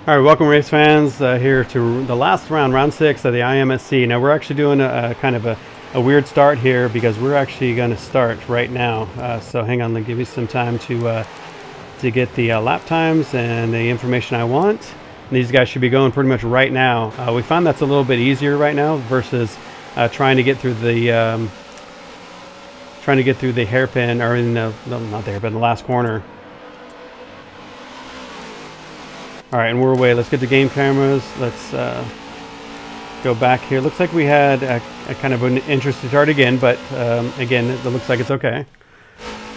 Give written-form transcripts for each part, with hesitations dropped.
All right, welcome race fans here to the last round, round 6 of the IMSC. Now we're actually doing a kind of a weird start here because we're actually going to start right now. So hang on, let me give you some time to get the lap times and the information I want. And these guys should be going pretty much right now. We found that's a little bit easier right now versus trying to get through the hairpin, or in the, no, not the hairpin, the last corner. All right, and we're away. Let's get the game cameras. Let's go back here. Looks like we had a kind of an interesting start again, but again, it looks like it's okay.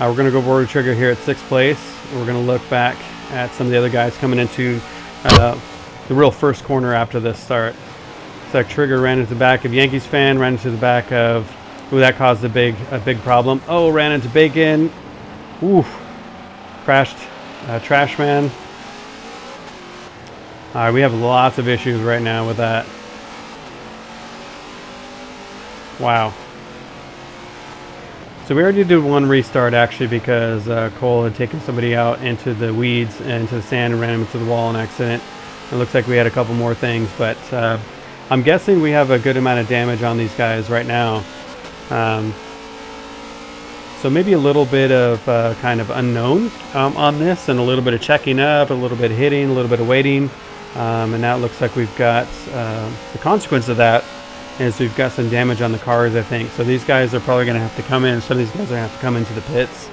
We're going to go board trigger here at 6th place. We're going to look back at some of the other guys coming into the real first corner after this start. So trigger ran into the back of Yankees fan, ran into the back of, ooh, that caused a big problem. Oh, ran into Bacon. Ooh, crashed Trash Man. We have lots of issues right now with that. Wow. So we already did one restart actually because Cole had taken somebody out into the weeds and into the sand and ran him into the wall in accident. It looks like we had a couple more things, but I'm guessing we have a good amount of damage on these guys right now. So maybe a little bit of kind of unknown on this, and a little bit of checking up, a little bit of hitting, a little bit of waiting. And now it looks like we've got the consequence of that is we've got some damage on the cars, I think. So these guys are probably going to have to come in. Some of these guys are going to have to come into the pits.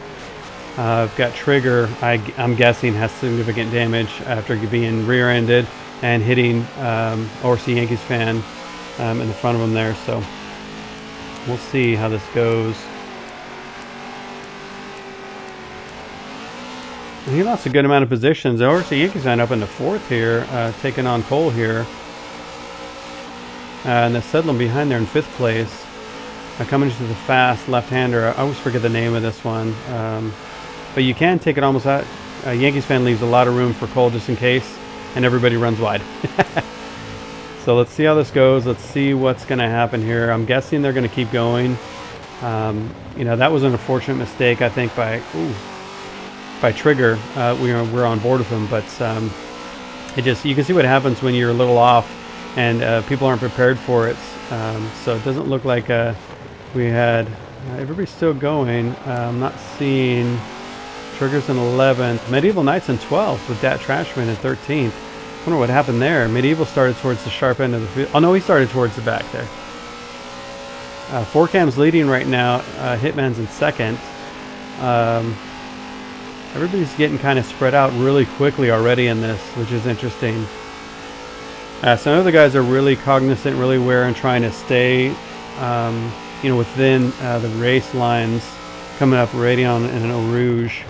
I've got Trigger, I'm guessing, has significant damage after being rear-ended and hitting ORC Yankees fan in the front of him there. So we'll see how this goes. He lost a good amount of positions. ORC Yankees fan up into 4th here, taking on Cole here. And the Sedlum behind there in 5th place. Coming into the fast left-hander. I always forget the name of this one. But you can take it almost out. Yankees fan leaves a lot of room for Cole just in case, and everybody runs wide. So let's see how this goes. Let's see what's going to happen here. I'm guessing they're going to keep going. You know, that was an unfortunate mistake, I think, by Trigger. We're on board with him, but it just, you can see what happens when you're a little off and people aren't prepared for it. So it doesn't look like we had everybody's still going. I'm not seeing Trigger's in 11th, Medieval Knights in 12th with Dat Trashman in 13th. I wonder what happened there. Medieval started towards the sharp end of the field. Oh no, he started towards the back there. Forcam's leading right now. Hitman's in 2nd. Everybody's getting kind of spread out really quickly already in this, which is interesting. So I know the guys are really cognizant, really aware, and trying to stay, you know, within the race lines coming up Radion and Eau Rouge,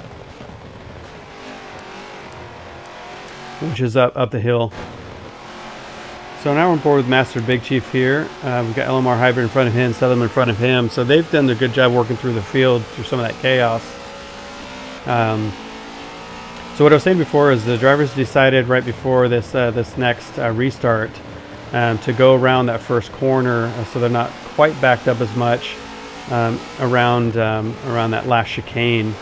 which is up the hill. So now we're on board with Master Big Chief here. We've got LMR Hybrid in front of him, Southern in front of him. So they've done a good job working through the field through some of that chaos. So what I was saying before is the drivers decided right before this next restart to go around that first corner, so they're not quite backed up as much around that last chicane,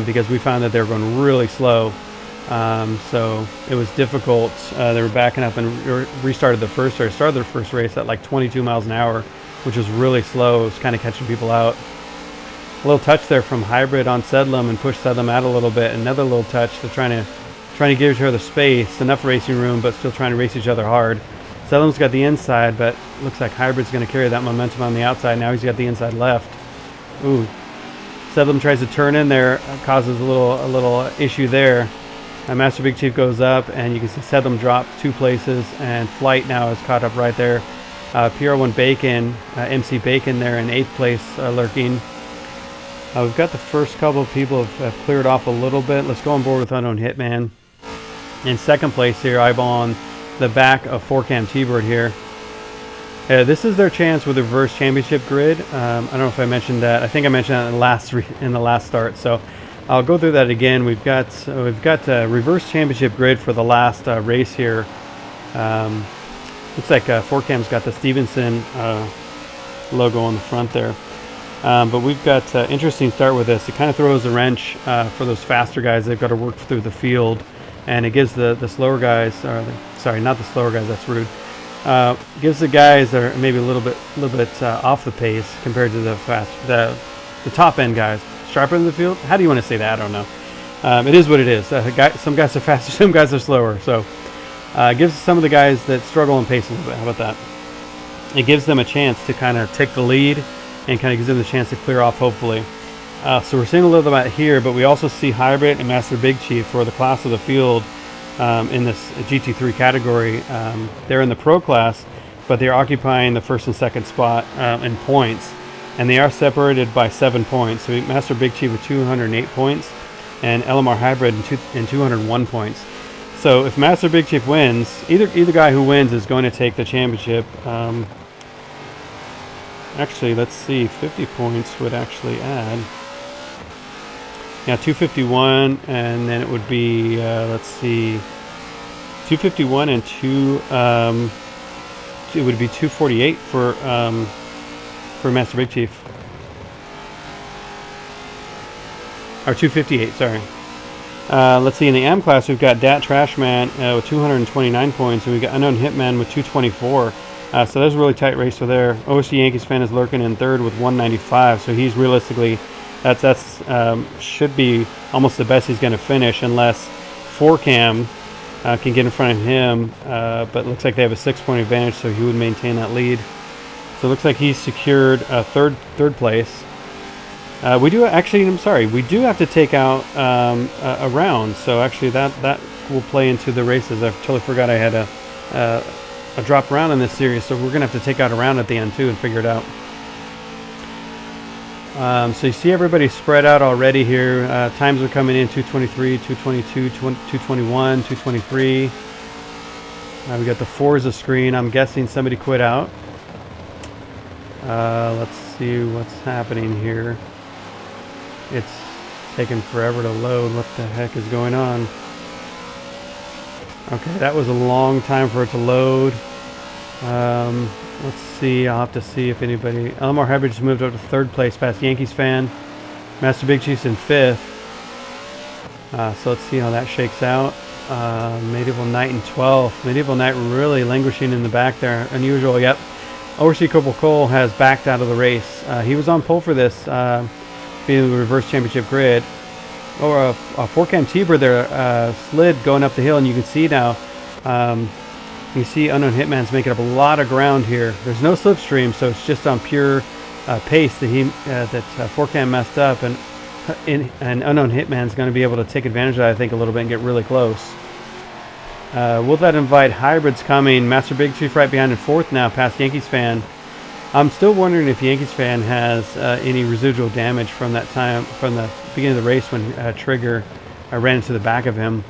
because we found that they were going really slow. So it was difficult. They were backing up and started their first race at like 22 miles an hour, which was really slow. It was kind of catching people out. A little touch there from Hybrid on Sedlum and pushed Sedlum out a little bit. Another little touch. They're trying to give each other space, enough racing room, but still trying to race each other hard. Sedlum's got the inside, but looks like Hybrid's going to carry that momentum on the outside. Now he's got the inside left. Ooh, Sedlum tries to turn in there, causes a little issue there. Master Big Chief goes up, and you can see Sedlum drop 2 places, and Flight now is caught up right there. PR1 Bacon, MC Bacon there in 8th place, lurking. We've got the first couple of people have cleared off a little bit. Let's go on board with Unknown Hitman. In 2nd place here, eyeballing the back of Forcam T-Bird here. This is their chance with the reverse championship grid. I don't know if I mentioned that. I think I mentioned that in the last start. So I'll go through that again. We've got reverse championship grid for the last race here. Looks like Forcam's got the Stevenson logo on the front there. But we've got interesting start with this. It kind of throws a wrench for those faster guys. They've got to work through the field and it gives the slower guys, sorry, not the slower guys, that's rude. Gives the guys that are maybe a little bit off the pace compared to the top end guys, sharper in the field. How do you want to say that? I don't know. It is what it is. Some guys are faster, some guys are slower. So it gives some of the guys that struggle in pace a little bit. How about that? It gives them a chance to kind of take the lead and kind of gives them the chance to clear off, hopefully. So we're seeing a little bit about here, but we also see Hybrid and Master Big Chief for the class of the field in this GT3 category. They're in the pro class, but they're occupying the first and second spot in points, and they are separated by 7 points. So Master Big Chief with 208 points and LMR Hybrid in 201 points. So if Master Big Chief wins, either guy who wins is going to take the championship. Actually, let's see, 50 points would actually add. Yeah, 251, and then it would be, let's see, 251 and it would be 248 for Master Big Chief. Or 258, sorry. Let's see, in the AM class, we've got Dat Trashman with 229 points, and we've got Unknown Hitman with 224. So there's a really tight race for there. ORC Yankees fan is lurking in third with 195, so he's realistically, that's should be almost the best he's going to finish, unless Forcam can get in front of him, but it looks like they have a 6-point advantage, so he would maintain that lead. So it looks like he's secured third place. We do actually, I'm sorry, we do have to take out a round, so actually that will play into the races. I totally forgot I had a drop round in this series, so we're going to have to take out a round at the end too and figure it out. So you see everybody spread out already here. Times are coming in 223, 222, 221, 223. We got the Forza screen. I'm guessing somebody quit out. Let's see what's happening here. It's taking forever to load. What the heck is going on? Okay, that was a long time for it to load. Let's see, I'll have to see if anybody... LMR Hybrid just moved up to third place past Yankees fan. Master Big Chief's in fifth. So let's see how that shakes out. Medieval Knight in 12th. Medieval Knight really languishing in the back there. Unusual, yep. ORC Corporal Cole has backed out of the race. He was on pole for this, being the reverse championship grid. Or a Forcam T-Bird there slid going up the hill, and you can see now... you see Unknown Hitman's making up a lot of ground here. There's no slipstream, so it's just on pure pace that Forcam messed up, and Unknown Hitman's going to be able to take advantage of that, I think, a little bit and get really close. Will that invite Hybrids coming? Master Big Chief right behind in fourth now, past Yankees fan. I'm still wondering if Yankees fan has any residual damage from that time, from the beginning of the race when Trigger ran into the back of him.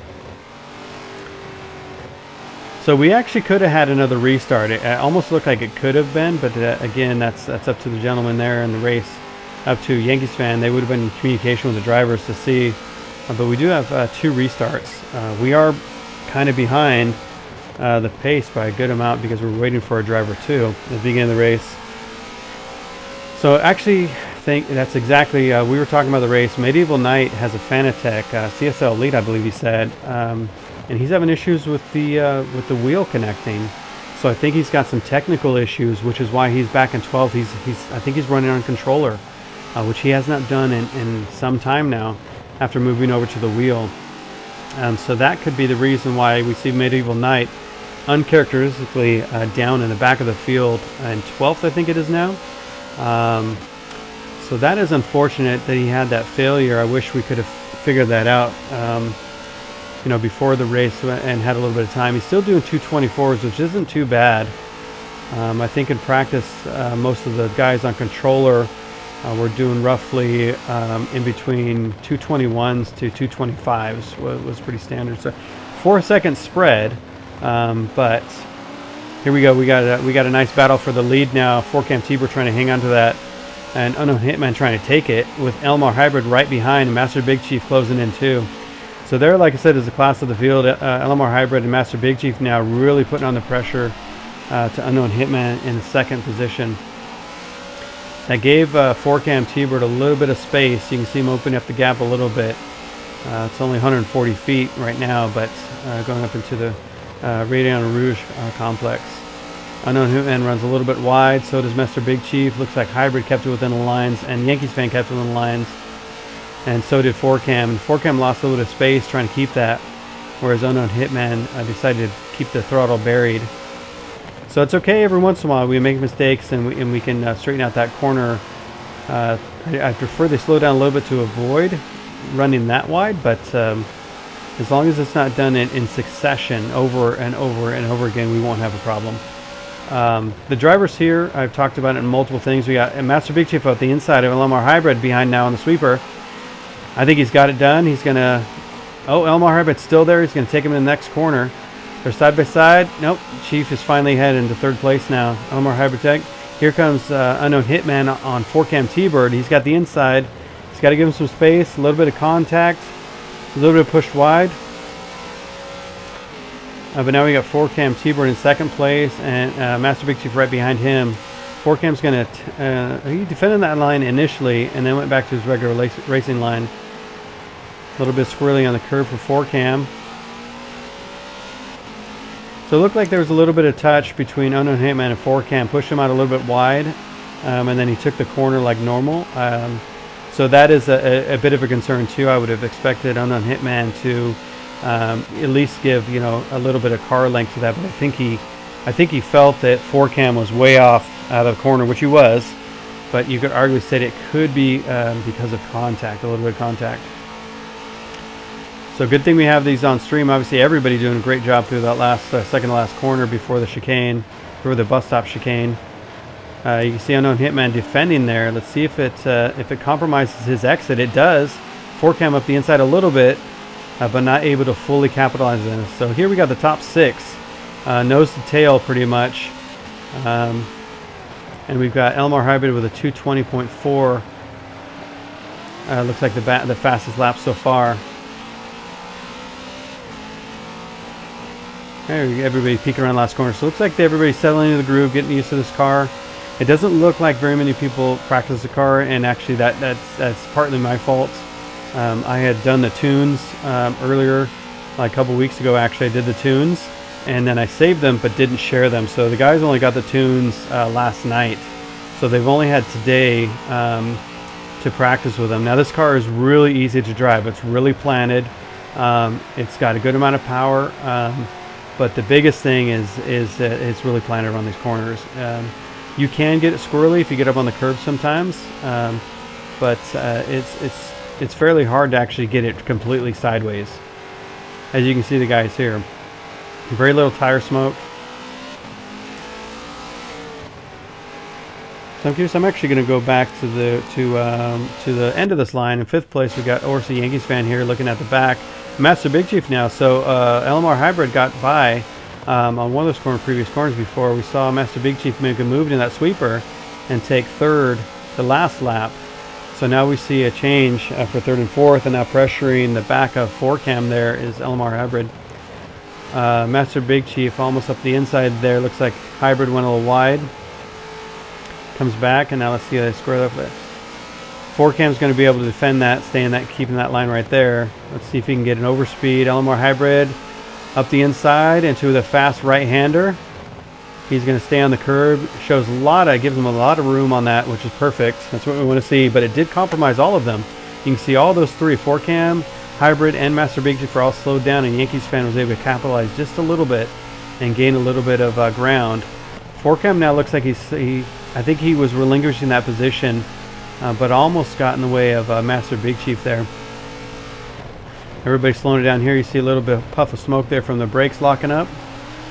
So we actually could have had another restart. It almost looked like it could have been, but again, that's up to the gentleman there in the race, up to Yankees fan. They would have been in communication with the drivers to see. But we do have 2 restarts. We are kind of behind the pace by a good amount because we're waiting for a driver too at the beginning of the race. So actually, I think that's exactly, we were talking about the race. Medieval Knight has a Fanatec CSL Elite, I believe he said. And he's having issues with the wheel connecting, so I think he's got some technical issues, which is why he's back in 12th. I think he's running on controller, which he has not done in some time now, after moving over to the wheel. So that could be the reason why we see Medieval Knight uncharacteristically down in the back of the field in 12th, I think it is now. So that is unfortunate that he had that failure. I wish we could have figured that out. You know, before the race and had a little bit of time. He's still doing 224s, which isn't too bad. I think in practice, most of the guys on controller were doing roughly in between 221s to 225s was pretty standard. So 4-second spread, but here we go. We got a nice battle for the lead now. Forcam T-Bird trying to hang on to that, and Unknown Hitman trying to take it with Elmar Hybrid right behind, and Master Big Chief closing in too. So there, like I said, is the class of the field. LMR Hybrid and Master Big Chief now really putting on the pressure to Unknown Hitman in second position. That gave Forcam T-Bird a little bit of space. You can see him opening up the gap a little bit. It's only 140 feet right now, but going up into the Radion Rouge complex. Unknown Hitman runs a little bit wide, so does Master Big Chief. Looks like Hybrid kept it within the lines, and Yankees fan kept it within the lines, and so did Forcam. And Forcam lost a little bit of space trying to keep that, whereas Unknown Hitman decided to keep the throttle buried. So it's okay every once in a while we make mistakes, and we can straighten out that corner. I prefer they slow down a little bit to avoid running that wide, but as long as it's not done in succession over and over and over again, we won't have a problem. The drivers here, I've talked about it in multiple things. We got Master Big Chief out the inside of Elmar Hybrid behind now on the sweeper. I think he's got it done. He's going to... Oh, Elmar Hybrid's still there. He's going to take him in the next corner. They're side by side. Nope. Chief is finally headed into third place now. Elmar Hybrid tech. Here comes Unknown Hitman on Forcam T-Bird. He's got the inside. He's got to give him some space, a little bit of contact, a little bit of pushed wide. But now we got Forcam T-Bird in second place, and Master Big Chief right behind him. Forcam's going to... he defended that line initially, and then went back to his regular racing line. A little bit squirrely on the curve for Forcam. So it looked like there was a little bit of touch between Unknown Hitman and Forcam. Pushed him out a little bit wide, and then he took the corner like normal. So that is a bit of a concern too. I would have expected Unknown Hitman to at least give, you know, a little bit of car length to that, but I think he felt that Forcam was way off out of the corner, which he was, but you could arguably say it could be because of contact, a little bit of contact. So good thing we have these on stream. Obviously everybody doing a great job through that last second to last corner before the chicane, before the bus stop chicane. You can see Unknown Hitman defending there. Let's see if it compromises his exit. It does. Forcam up the inside a little bit, but not able to fully capitalize on it. So here we got the top six, nose to tail pretty much. And we've got Elmar Hybrid with a 220.4. Looks like the fastest lap so far. Everybody peeking around last corner. So it looks like everybody's settling into the groove, getting used to this car. It doesn't look like very many people practice the car, and actually that's partly my fault. I had done the tunes earlier, like a couple weeks ago. Actually, I did the tunes, and then I saved them but didn't share them. So the guys only got the tunes last night, so they've only had today to practice with them. Now this car is really easy to drive. It's really planted. It's got a good amount of power. But the biggest thing is that it's really planted around these corners. You can get it squirrely if you get up on the curb sometimes, but it's fairly hard to actually get it completely sideways. As you can see the guys here, very little tire smoke. So I'm curious. I'm actually going to go back to the end of this line. In fifth place, we got ORC Yankees fan here looking at the back. Master Big Chief now. So LMR Hybrid got by on one of those previous corners before. We saw Master Big Chief make a move in that sweeper and take third the last lap. So now we see a change for third and fourth, and now pressuring the back of Forcam there is LMR Hybrid. Master Big Chief almost up the inside there. Looks like Hybrid went a little wide. Comes back, and now let's see how they square up there. Forcam's going to be able to defend that, keeping that line right there. Let's see if he can get an overspeed. LMR Hybrid up the inside into the fast right-hander. He's going to stay on the curb. Gives him a lot of room on that, which is perfect. That's what we want to see, but it did compromise all of them. You can see all those three, Forcam, Hybrid, and Master Big Chief, are all slowed down, and Yankees fan was able to capitalize just a little bit and gain a little bit of ground. Forcam now looks like I think he was relinquishing that position, but almost got in the way of Master Big Chief there. Everybody's slowing it down here. You see a little bit of puff of smoke there from the brakes locking up.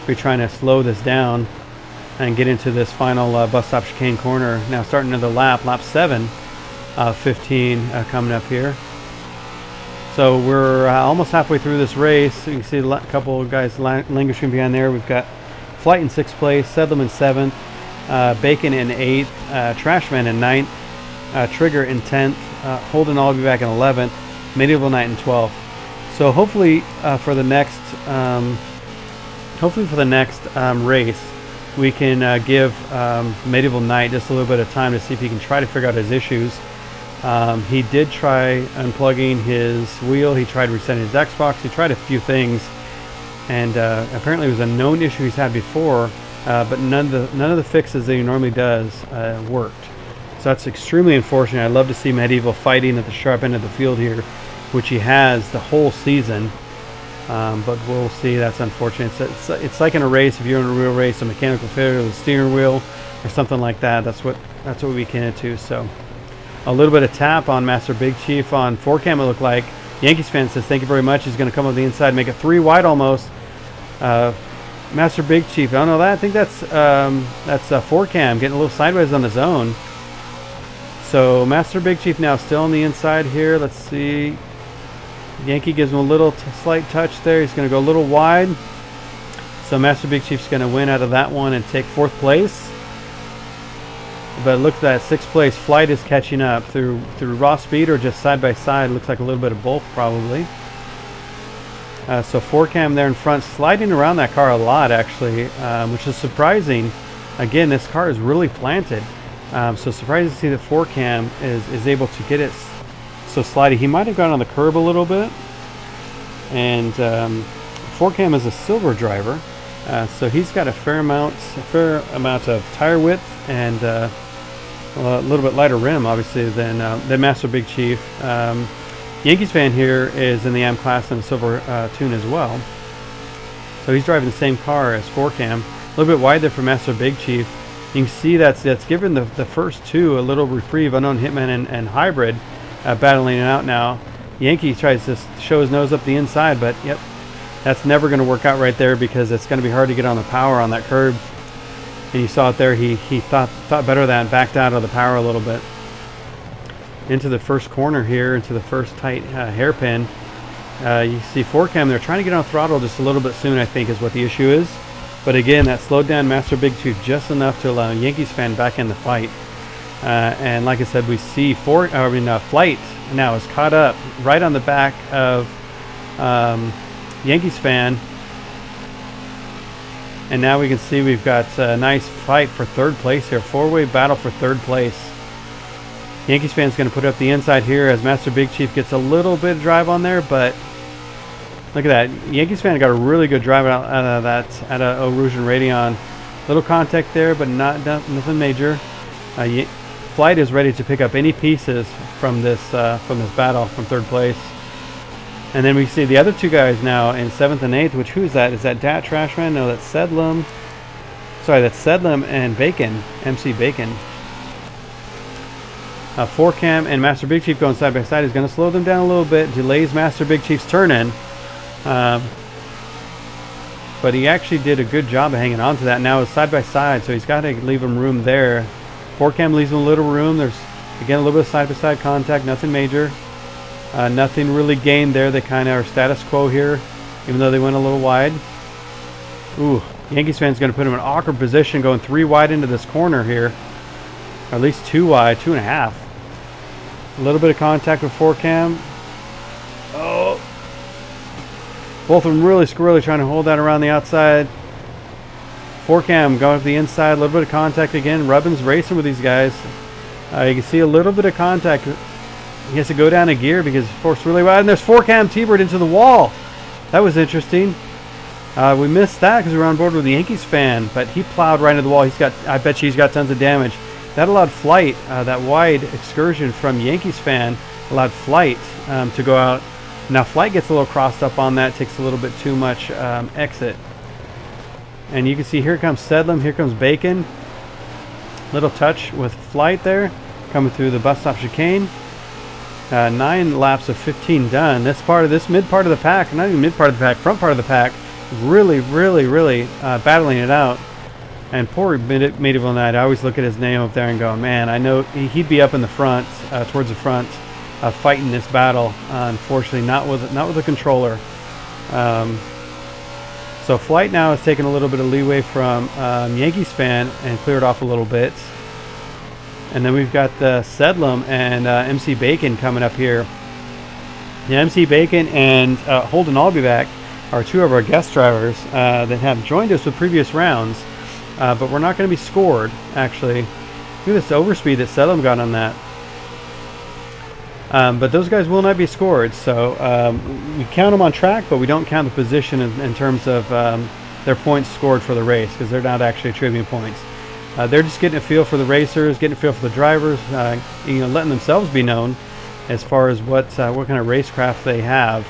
We're trying to slow this down and get into this final bus stop chicane corner. Now starting another lap 7, 15 coming up here. So we're almost halfway through this race. You can see a couple of guys languishing behind there. We've got Flight in 6th place, Sedlam in 7th, Bacon in 8th, Trashman in 9th, Trigger in 10th, Holden Albee back in 11th, Medieval Knight in 12th. So hopefully for the next race, we can give Medieval Knight just a little bit of time to see if he can try to figure out his issues. He did try unplugging his wheel. He tried resetting his Xbox. He tried a few things, and apparently it was a known issue he's had before, but none of the fixes that he normally does worked. So that's extremely unfortunate. I'd love to see Medieval fighting at the sharp end of the field here, which he has the whole season. But we'll see. That's unfortunate. It's like in a race. If you're in a real race, a mechanical failure with the steering wheel or something like that. That's what we can into. So a little bit of tap on Master Big Chief on 4Cam. It looked like Yankees fan says thank you very much. He's going to come up the inside, make it 3 wide almost. Master Big Chief. I don't know that. I think that's 4Cam getting a little sideways on his own. So Master Big Chief now still on the inside here. Let's see. Yankee gives him a little slight touch there. He's going to go a little wide. So Master Big Chief's going to win out of that one and take 4th place. But look at that, 6th place. Flight is catching up through raw speed or just side by side. Looks like a little bit of both probably. So 4Cam there in front, sliding around that car a lot actually, which is surprising. Again, this car is really planted. So surprised to see that 4Cam is able to get it so slidey. He might have gone on the curb a little bit. And 4Cam is a silver driver, so he's got a fair amount of tire width and a little bit lighter rim, obviously, than Master Big Chief. Yankees fan here is in the AM class in a silver tune as well. So he's driving the same car as 4Cam. A little bit wide there for Master Big Chief. You can see that's given the first two a little reprieve. Unknown Hitman and Hybrid battling it out now. Yankee tries to show his nose up the inside, but yep, that's never going to work out right there because it's going to be hard to get on the power on that curb. And you saw it there. He thought better of that and backed out of the power a little bit. Into the first corner here, into the first tight hairpin. You see 4Cam, they're trying to get on throttle just a little bit soon, I think, is what the issue is. But again, that slowed down Master Big Chief just enough to allow Yankees fan back in the fight. And like I said, we see Flight now is caught up right on the back of Yankees fan. And now we can see we've got a nice fight for 3rd place here. 4-way battle for 3rd place. Yankees fan's going to put up the inside here as Master Big Chief gets a little bit of drive on there, but look at that. Yankees fan got a really good drive out of that, out of Rouge and Radeon. Little contact there, but nothing major. Flight is ready to pick up any pieces from this battle from 3rd place. And then we see the other two guys now in 7th and 8th, which who's that? Is that Dat Trashman? No, that's Sedlum. Sorry, that's Sedlum and Bacon, MC Bacon. 4Cam and Master Big Chief going side by side is going to slow them down a little bit, delays Master Big Chief's turn in. But he actually did a good job of hanging on to that. Now it's side by side, so he's got to leave him room there. 4Cam leaves him a little room. There's, again, a little bit of side by side contact, nothing major. Nothing really gained there. They kind of are status quo here, even though they went a little wide. Ooh, Yankees fans going to put him in an awkward position going 3 wide into this corner here. Or at least 2 wide, 2.5. A little bit of contact with 4Cam. Oh. Both of them really squirrely trying to hold that around the outside. 4Cam going up the inside, a little bit of contact again. Rubbin's racing with these guys. You can see a little bit of contact. He has to go down a gear because it's forced really wide. And there's 4Cam T-bird into the wall. That was interesting. We missed that because we were on board with the Yankees fan, but he plowed right into the wall. I bet you he's got tons of damage. That allowed Flight, that wide excursion from Yankees fan, allowed Flight to go out. Now Flight gets a little crossed up on that, takes a little bit too much exit. And you can see here comes Sedlum, here comes Bacon. Little touch with Flight there, coming through the bus stop chicane. 9 laps of 15 done. This mid part of the pack, not even mid part of the pack, front part of the pack, really battling it out. And poor Medieval Knight, I always look at his name up there and go, man, I know he'd be up in the front, towards the front, fighting this battle. Unfortunately, not with a controller. So Flight now has taken a little bit of leeway from Yankees fan and cleared off a little bit. And then we've got Sedlum and MC Bacon coming up here. The MC Bacon and Holden Albeback are 2 of our guest drivers that have joined us with previous rounds. But we're not going to be scored, actually. Look at this overspeed that Sedlum got on that. But those guys will not be scored. So we count them on track, but we don't count the position in terms of their points scored for the race, because they're not actually attributing points. They're just getting a feel for the racers, getting a feel for the drivers, letting themselves be known as far as what kind of racecraft they have.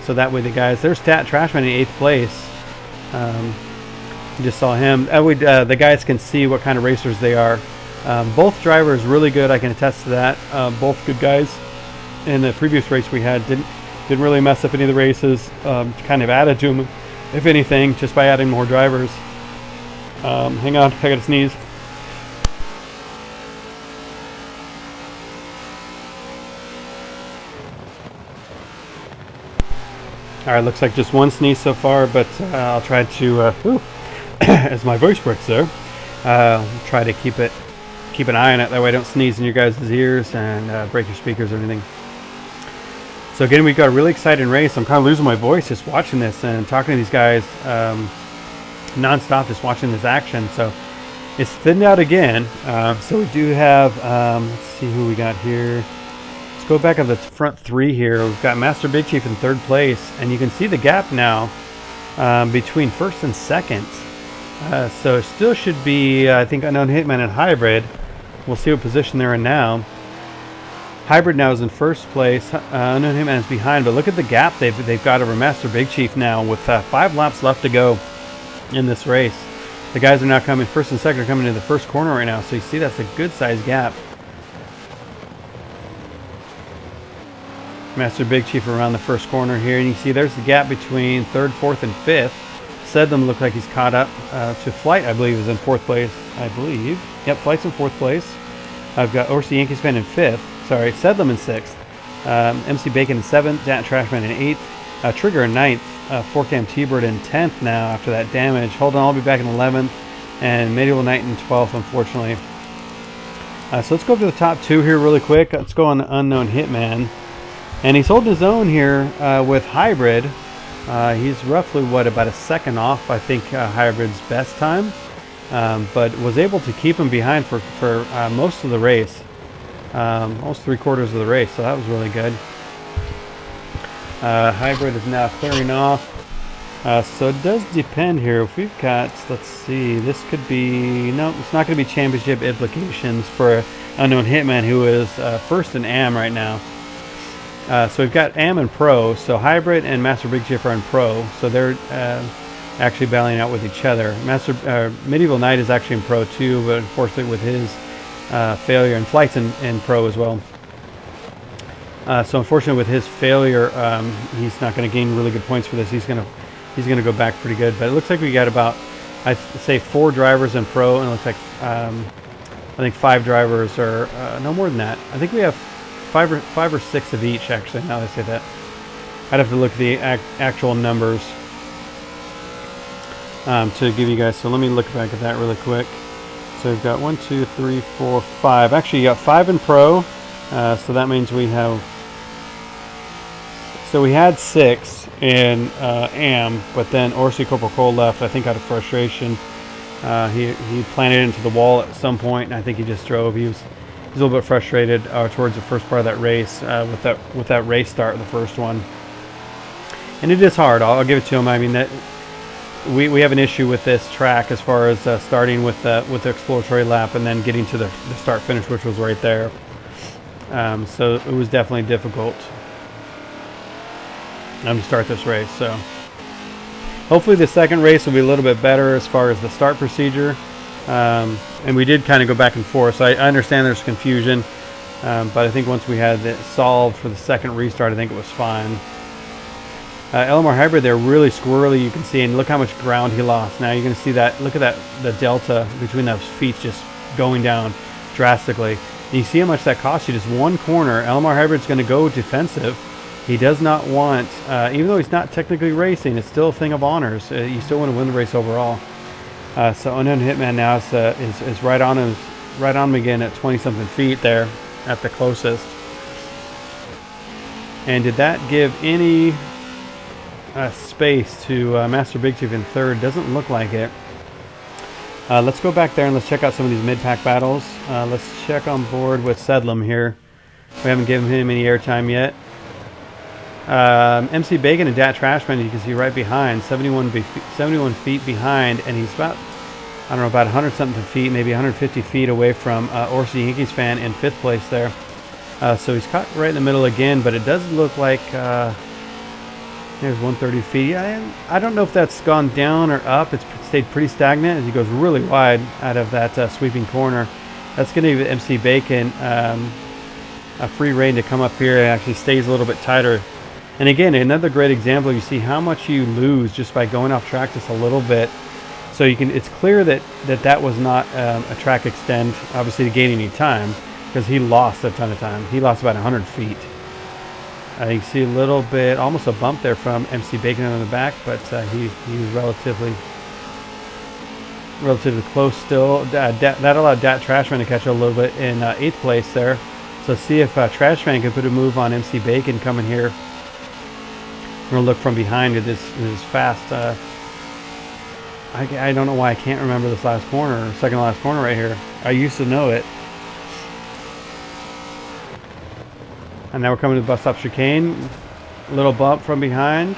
So that way the guys, there's Trashman in 8th place. You just saw him. The guys can see what kind of racers they are. Both drivers really good, I can attest to that. Both good guys. In the previous race we had, didn't really mess up any of the races. Kind of added to them, if anything, just by adding more drivers. Hang on, I gotta sneeze. Alright, looks like just one sneeze so far, but I'll try to, as my voice breaks there, try to keep an eye on it, that way I don't sneeze in your guys' ears and break your speakers or anything. So again, we've got a really exciting race. I'm kind of losing my voice just watching this and talking to these guys non-stop, just watching this action. So it's thinned out again. So we do have, let's see who we got here. Let's go back on the front three here. We've got Master Big Chief in 3rd place, and you can see the gap now between 1st and 2nd. So it still should be, I think, Unknown Hitman and Hybrid. We'll see what position they're in now. Hybrid now is in 1st place. Unknown Hitman is behind, but look at the gap they've got over Master Big Chief now with 5 laps left to go in this race. The guys are now coming, 1st and 2nd are coming into the 1st corner right now, so you see that's a good sized gap. Master Big Chief around the 1st corner here, and you can see there's the gap between 3rd, 4th, and 5th. Sedlum look like he's caught up to Flight, I believe, is in 4th place. I believe. Yep, Flight's in 4th place. I've got ORC Yankees fan in 5th. Sorry, Sedlum in 6th. MC Bacon in 7th. Jat Trashman in 8th. Trigger in 9th. 4Cam T-Bird in 10th now after that damage. Hold on, I'll be back in 11th. And Medieval Knight in 12th, unfortunately. So let's go up to the top 2 here really quick. Let's go on Unknown Hitman. And he's holding his own here with Hybrid. He's roughly, about a second off, I think, Hybrid's best time. But was able to keep him behind for most of the race. Almost 3/4 of the race, so that was really good. Hybrid is now clearing off. So it does depend here. If we've got, let's see, this could be, no, it's not going to be championship implications for Unknown Hitman, who is 1st in AM right now. So we've got AM and Pro, so Hybrid and Master Big Chief are in Pro, so they're actually battling out with each other. Medieval Knight is actually in Pro too, but unfortunately with his failure, and Flight's in Pro as well. So unfortunately with his failure, he's not going to gain really good points for this. He's going to go back pretty good, but it looks like we got about, I'd say 4 drivers in Pro, and it looks like I think 5 drivers, or no more than that. I think we have 5 or 6 of each, actually, now that I say that. I'd have to look at the actual numbers to give you guys. So let me look back at that really quick. So we've got 1, 2, 3, 4, 5. Actually, you got 5 in Pro. So that means we have. So we had 6 in AM, but then ORC Corporal Cole left, I think, out of frustration. He planted into the wall at some point, and I think he just drove. He was a little bit frustrated towards the first part of that race with that race start, the first one. And it is hard. I'll give it to him. I mean, that we have an issue with this track as far as starting with the exploratory lap and then getting to the start finish, which was right there. So it was definitely difficult to start this race. So hopefully the second race will be a little bit better as far as the start procedure. And we did kind of go back and forth, so I understand there's confusion, but I think once we had it solved for the second restart, I think it was fine. LMR Hybrid, they're really squirrely, you can see, and look how much ground he lost. Now you're going to see that, look at that, the delta between those feet just going down drastically. And you see how much that costs you, just one corner. LMR Hybrid's going to go defensive. He does not want, even though he's not technically racing, it's still a thing of honors. You still want to win the race overall. So Unknown Hitman now is right on him again at 20-something feet there at the closest. And did that give any space to Master Big Chief in third? Doesn't look like it. Let's go back there and let's check out some of these mid-pack battles. Let's check on board with Sedlum here. We haven't given him any airtime yet. MC Bacon and Dat Trashman, you can see right behind, 71 feet behind, and he's about, I don't know, about 100 something feet, maybe 150 feet away from ORC Yankees fan in 5th place there. So he's caught right in the middle again, but it does look like there's 130 feet. Yeah, I don't know if that's gone down or up. It's stayed pretty stagnant as he goes really wide out of that sweeping corner. That's going to give MC Bacon a free rein to come up here. It actually stays a little bit tighter. And again, another great example. You see how much you lose just by going off track just a little bit. So you can. It's clear that was not a track extend, obviously, to gain any time, because he lost a ton of time. He lost about 100 feet. You see a little bit, almost a bump there from MC Bacon on the back, but he was relatively close still. That allowed Dat Trashman to catch a little bit in 8th place there. So see if Trashman can put a move on MC Bacon coming here. We're going to look from behind at this fast. I don't know why I can't remember this last corner, second to last corner right here. I used to know it. And now we're coming to the bus stop chicane. Little bump from behind.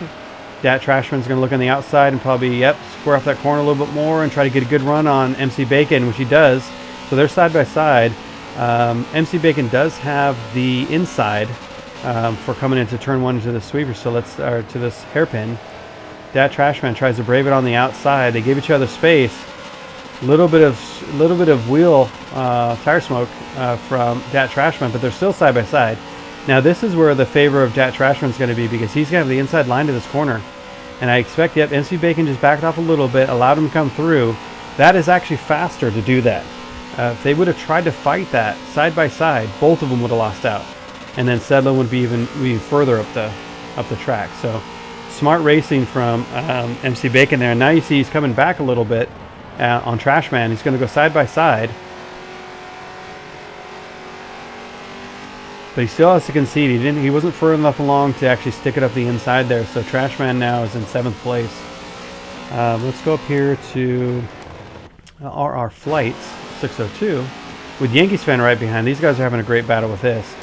Dat Trashman's going to look on the outside and probably, square off that corner a little bit more and try to get a good run on MC Bacon, which he does. So they're side by side. MC Bacon does have the inside for coming into turn 1 to the sweeper. So to this hairpin. Dat Trashman tries to brave it on the outside. They give each other space. Little bit of wheel tire smoke from Dat Trashman, but they're still side by side. Now this is where the favor of Dat Trashman is going to be, because he's going to have the inside line to this corner. And I expect, MC Bacon just backed off a little bit, allowed him to come through. That is actually faster to do that. If they would have tried to fight that side by side, both of them would have lost out. And then Sedlin would be even further up the track. So smart racing from MC Bacon there. And now you see he's coming back a little bit on Trashman. He's going to go side by side. But he still has to concede. He wasn't further enough along to actually stick it up the inside there. So Trashman now is in 7th place. Let's go up here to our flights 602 with Yankees fan right behind. These guys are having a great battle with this.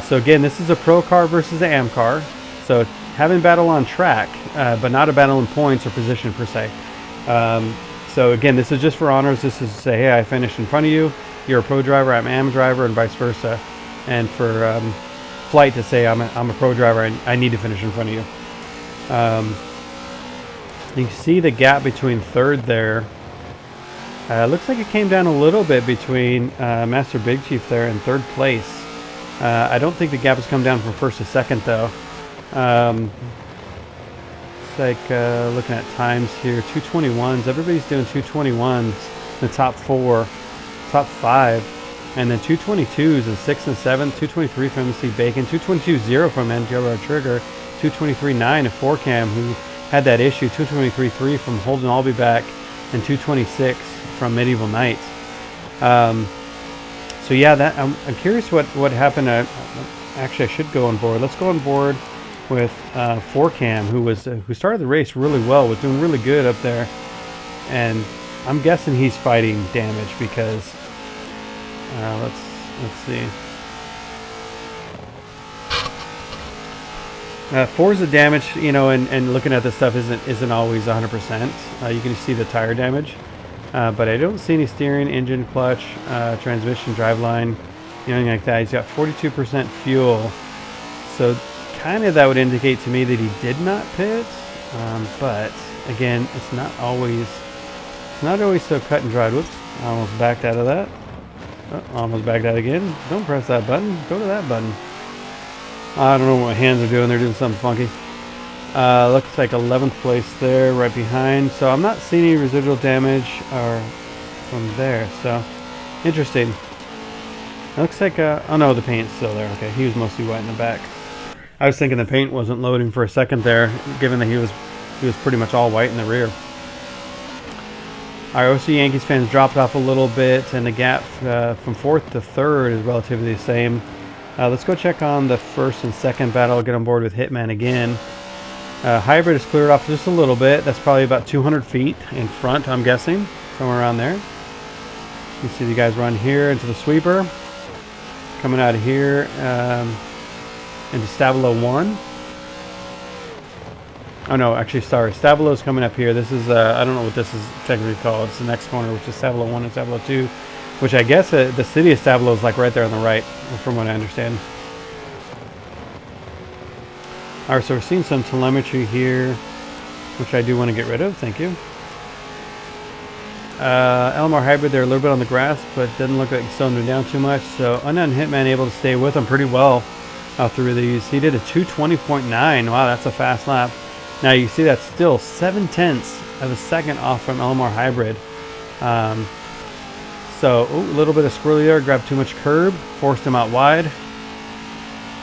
So again, this is a pro car versus an AM car. So having battle on track, but not a battle in points or position per se. So again, this is just for honors. This is to say, hey, I finished in front of you. You're a pro driver. I'm an AM driver, and vice versa. And for flight to say I'm a pro driver, and I need to finish in front of you. You can see the gap between 3rd there. Looks like it came down a little bit between Master Big Chief there and 3rd place. I don't think the gap has come down from 1st to 2nd though. It's like looking at times here, 221s. Everybody's doing 221s in the top 4, top 5. And then 222s in 6th and 7th, 223 from MC Bacon, 222.0 from NGR Trigger, 223.9 of Forcam, who had that issue, 223.3 from Holden Albee back, and 226 from Medieval Knights. So yeah, that I'm curious what happened. Actually, I should go on board. Let's go on board with Forcam, who started the race really well, was doing really good up there, and I'm guessing he's fighting damage because. Let's see. Forza damage, and looking at this stuff isn't always 100%. You can see the tire damage, but I don't see any steering, engine, clutch, transmission, driveline, anything like that. He's got 42% fuel, so kind of that would indicate to me that he did not pit. But again, it's not always so cut and dried. Whoops! I almost backed out of that. Almost backed out again. Don't press that button. Go to that button. I don't know what my hands are doing. They're doing something funky. Looks like 11th place there, right behind. So I'm not seeing any residual damage or from there. So interesting. It looks like oh no, the paint's still there. Okay, he was mostly white in the back. I was thinking the paint wasn't loading for a second there, given that he was pretty much all white in the rear. Our OC Yankees fans dropped off a little bit, and the gap from 4th to 3rd is relatively the same. Let's go check on the 1st and 2nd battle. Get on board with Hitman again. Hybrid is cleared off just a little bit. That's probably about 200 feet in front, I'm guessing, somewhere around there. You see the guys run here into the sweeper. coming out of here into Stabilo 1. Oh no, actually, sorry. Stabilo's coming up here. This is, I don't know what this is technically called. It's the next corner, which is Stabilo 1 and Stabilo 2, which I guess the city of Stabilo is like right there on the right, from what I understand. Alright, so we're seeing some telemetry here, which I do want to get rid of. Thank you. LMR Hybrid, they're a little bit on the grass, but doesn't look like it's slowing them down too much. So Unknown Hitman able to stay with them pretty well through these. He did a 220.9. Wow, that's a fast lap. Now you see that's still 0.7 of a second off from LMR Hybrid. So a little bit of squirrely there, grabbed too much curb, forced him out wide.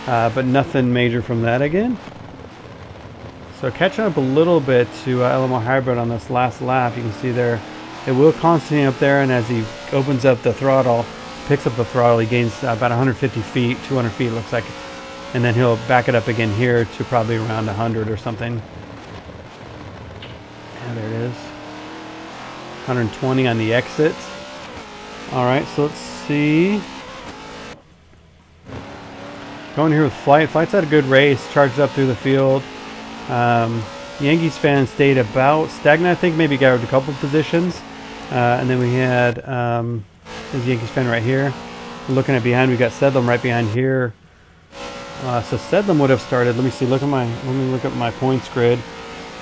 But nothing major from that again. So catching up a little bit to LMR Hybrid on this last lap. You can see there, it will constantly up there, and as he opens up the throttle, picks up the throttle, he gains about 150 feet, 200 feet looks like. And then he'll back it up again here to probably around 100 or something. And there it is. 120 on the exit. Alright, so let's see. Going here with Flight. Flight's had a good race, charged up through the field. Yankees fan stayed about stagnant, I think, maybe got a couple positions. And then we had this Yankees fan right here. Looking at behind, we got Sedlum right behind here. So Sedlum would have started, let me look at my points grid.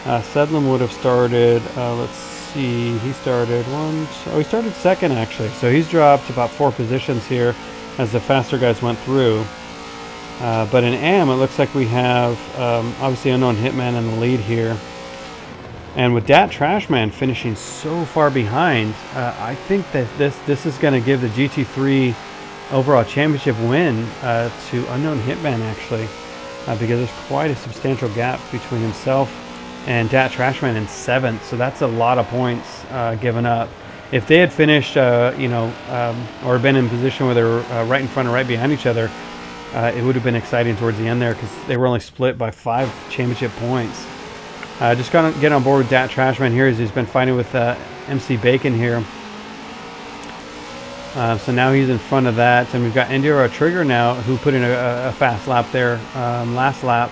Sedlum would have started, let's see, he started he started second actually. So he's dropped about 4 positions here as the faster guys went through. But in AM, it looks like we have obviously Unknown Hitman in the lead here. And with Dat Trashman finishing so far behind, I think that this is going to give the GT3 overall championship win to Unknown Hitman actually, because there's quite a substantial gap between himself and Dat Trashman in 7th. So that's a lot of points given up. If they had finished, or been in position where they were right in front and right behind each other, it would have been exciting towards the end there because they were only split by 5 championship points. Just gonna get on board with Dat Trashman here as he's been fighting with MC Bacon here. So now he's in front of that, and we've got Enduro Trigger now, who put in a fast lap there last lap,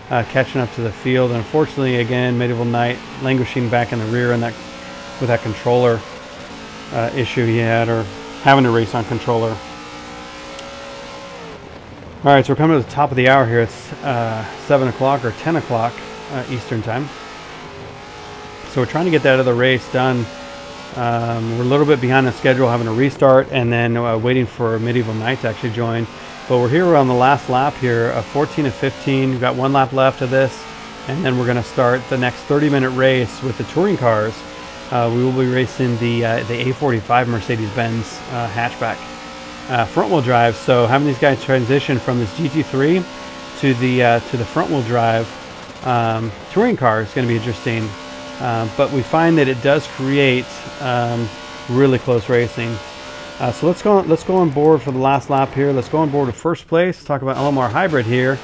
catching up to the field. And unfortunately, again, Medieval Knight languishing back in the rear in with that controller issue he had, or having to race on controller. All right, so we're coming to the top of the hour here. It's 7 o'clock or 10 o'clock Eastern time. So we're trying to get that other race done. We're a little bit behind the schedule, having a restart, and then waiting for Medieval Knight to actually join. But we're here on the last lap here, 14 of 15. We've got 1 lap left of this, and then we're going to start the next 30-minute race with the touring cars. We will be racing the A45 Mercedes-Benz hatchback. Front-wheel drive, so having these guys transition from this GT3 to the front-wheel drive touring car is going to be interesting. But we find that it does create really close racing. So let's go on board for the last lap here. Let's go on board to first place. Let's talk about LMR Hybrid here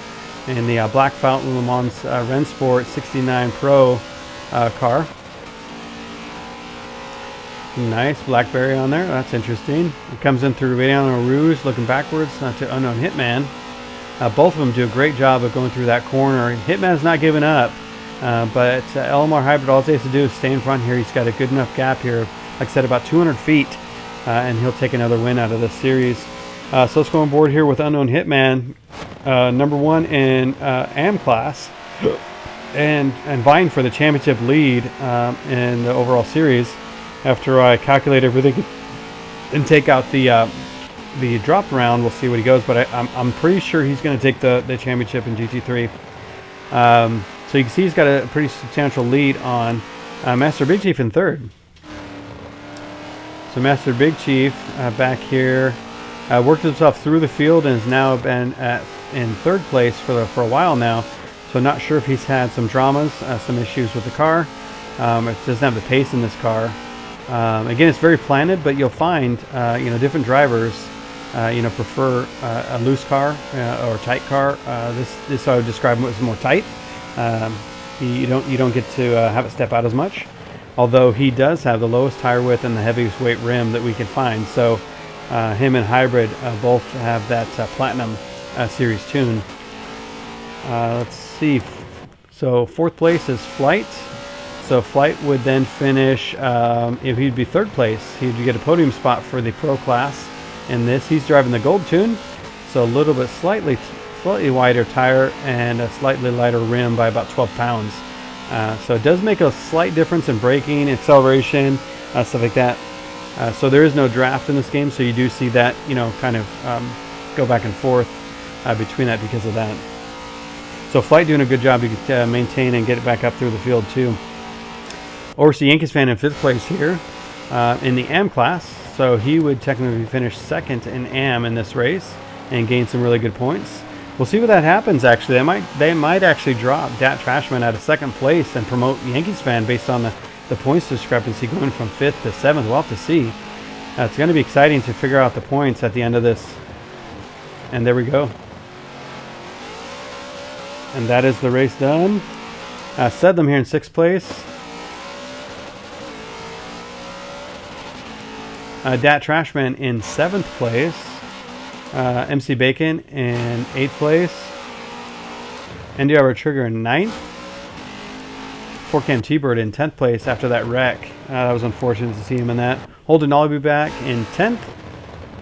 in the Black Fountain Le Mans Rennsport 69 Pro car. Nice Blackberry on there. That's interesting. It comes in through Radiano Rouge, looking backwards, not to Unknown Hitman. Both of them do a great job of going through that corner. Hitman's not giving up, but LMR Hybrid, all he has to do is stay in front here. He's got a good enough gap here, like I said, about 200 feet, and he'll take another win out of this series. So let's go on board here with Unknown Hitman, number 1 in AM class, and vying for the championship lead in the overall series. After I calculate everything and take out the drop round, we'll see what he goes. But I'm pretty sure he's going to take the championship in GT3. So you can see he's got a pretty substantial lead on Master Big Chief in 3rd. So Master Big Chief back here worked himself through the field and has now been in 3rd place for a while now. So not sure if he's had some dramas, some issues with the car. It doesn't have the pace in this car. Again, it's very planted, but you'll find different drivers prefer a loose car or tight car. This I would describe as more tight. You don't get to have it step out as much, although he does have the lowest tire width and the heaviest weight rim that we can find. So Him and Hybrid both have that Platinum series tune. Let's see. So 4th place is Flight. So Flight would then finish, if he'd be 3rd place, he'd get a podium spot for the Pro class. In this, he's driving the Gold tune. So a little bit slightly wider tire and a slightly lighter rim by about 12 pounds. So it does make a slight difference in braking, acceleration, stuff like that. So there is no draft in this game, so you do see that, you know, kind of go back and forth between that because of that. So Flight doing a good job to maintain and get it back up through the field too. ORC Yankees fan in 5th place here in the AM class. So he would technically finish 2nd in AM in this race and gain some really good points. We'll see what that happens. Actually, they might actually drop Dat Trashman out of 2nd place and promote Yankees fan based on the points discrepancy going from 5th to 7th. We'll have to see. It's going to be exciting to figure out the points at the end of this. And there we go. And that is the race done. Sedlam here in 6th place. Dat Trashman in 7th place. MC Bacon in 8th place. NDR Trigger in 9th. 4Cam T-Bird in 10th place after that wreck. That was unfortunate to see him in that. Holden Oliby back in 10th.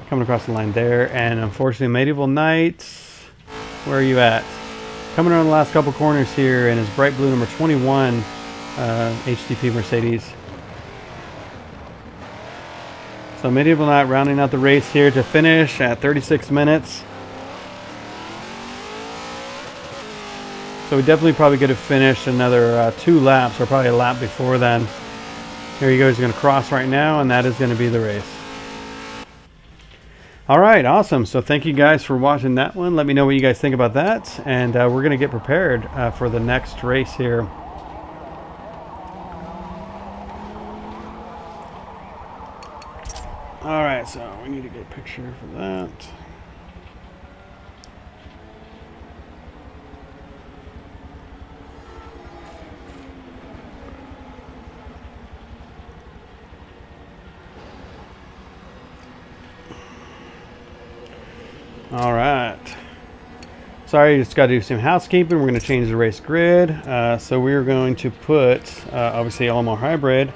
Coming across the line there. And unfortunately, Medieval Knights, where are you at? Coming around the last couple corners here in his bright blue number 21 HTP Mercedes. So Medieval Knight rounding out the race here to finish at 36 minutes. So we definitely probably could have finished another 2 laps, or probably a lap before then. Here he goes, he's going to cross right now, and that is going to be the race. All right, awesome. So thank you guys for watching that one. Let me know what you guys think about that, and we're going to get prepared for the next race here. All right, so we need to get a picture for that. All right. Sorry, just got to do some housekeeping. We're going to change the race grid. So we're going to put, obviously, Alamo Hybrid.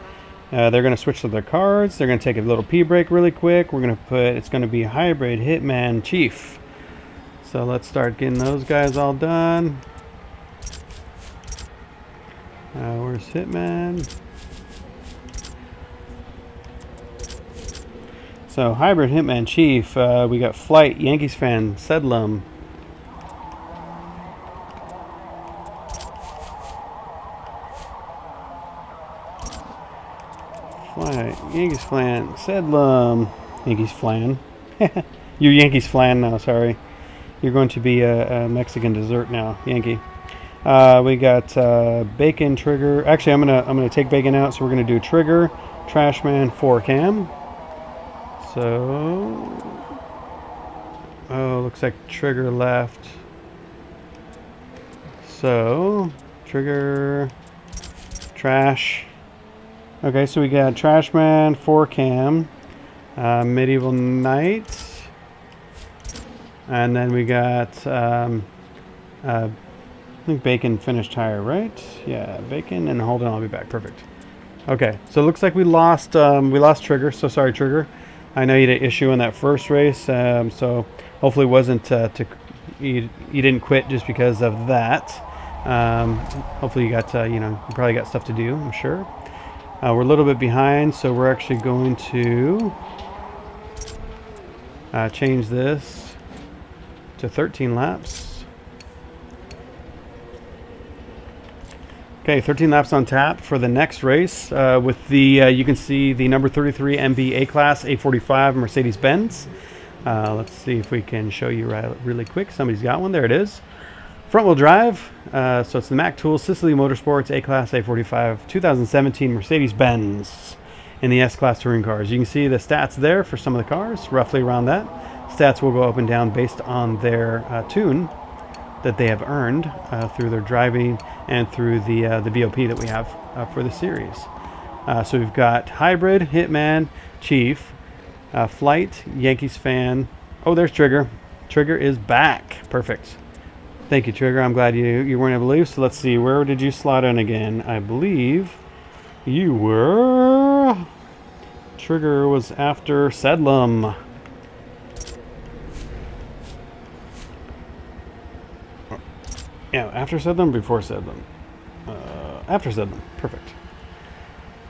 They're going to switch to their cards. They're going to take a little pee break really quick. We're going to put, it's going to be Hybrid, Hitman, Chief. So let's start getting those guys all done. Where's Hitman? So Hybrid, Hitman, Chief. We got Flight, Yankees fan, Sedlam. Flight, Yankees flan, Sedlam. Yankees flan. You're Yankees flan now, sorry. You're going to be a Mexican dessert now, Yankee. We got Bacon, Trigger. Actually, I'm gonna take Bacon out, so we're gonna do Trigger, Trashman, 4Cam. So, oh, looks like Trigger left. So, Trigger, Trash. Okay, so we got Trashman, 4Cam, Medieval Knight, and then we got I think Bacon finished tire, right? Yeah, Bacon, and hold on, I'll be back. Perfect. Okay, so it looks like we lost Trigger. So sorry, Trigger. I know you had an issue in that first race, so hopefully it wasn't you didn't quit just because of that. Hopefully you got you probably got stuff to do, I'm sure. We're a little bit behind, so we're actually going to change this to 13 laps. Okay, 13 laps on tap for the next race with the, you can see the number 33 MB A-Class A45 Mercedes-Benz. Let's see if we can show you really quick. Somebody's got one. There it is. Front-wheel drive. So it's the Mac Tools Sicily Motorsports A-Class A45 2017 Mercedes-Benz in the S-Class touring cars. You can see the stats there for some of the cars, roughly around that. Stats will go up and down based on their tune that they have earned through their driving and through the BOP that we have for the series. So we've got Hybrid, Hitman, Chief, Flight, Yankees fan. Oh, there's Trigger. Trigger is back. Perfect. Thank you, Trigger. I'm glad you weren't able to leave. So let's see. Where did you slot in again? I believe you were... Trigger was after Sedlum. Yeah, after Sedlum, before Sedlum. After Sedlum. Perfect.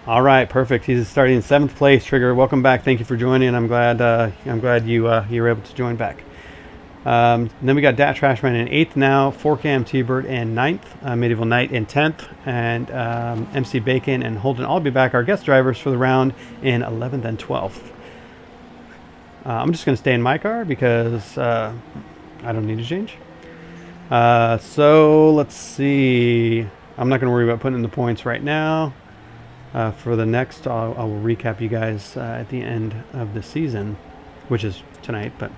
All right, perfect. He's starting in 7th place. Trigger, welcome back. Thank you for joining. I'm glad you were able to join back. Then we got Dat Trashman in 8th now, 4Cam T-Bird in 9th, Medieval Knight in 10th, and MC Bacon and Holden all be back, our guest drivers for the round, in 11th and 12th. I'm just going to stay in my car because I don't need to change. So let's see. I'm not going to worry about putting in the points right now. For the next, I will recap you guys at the end of the season, which is tonight, but...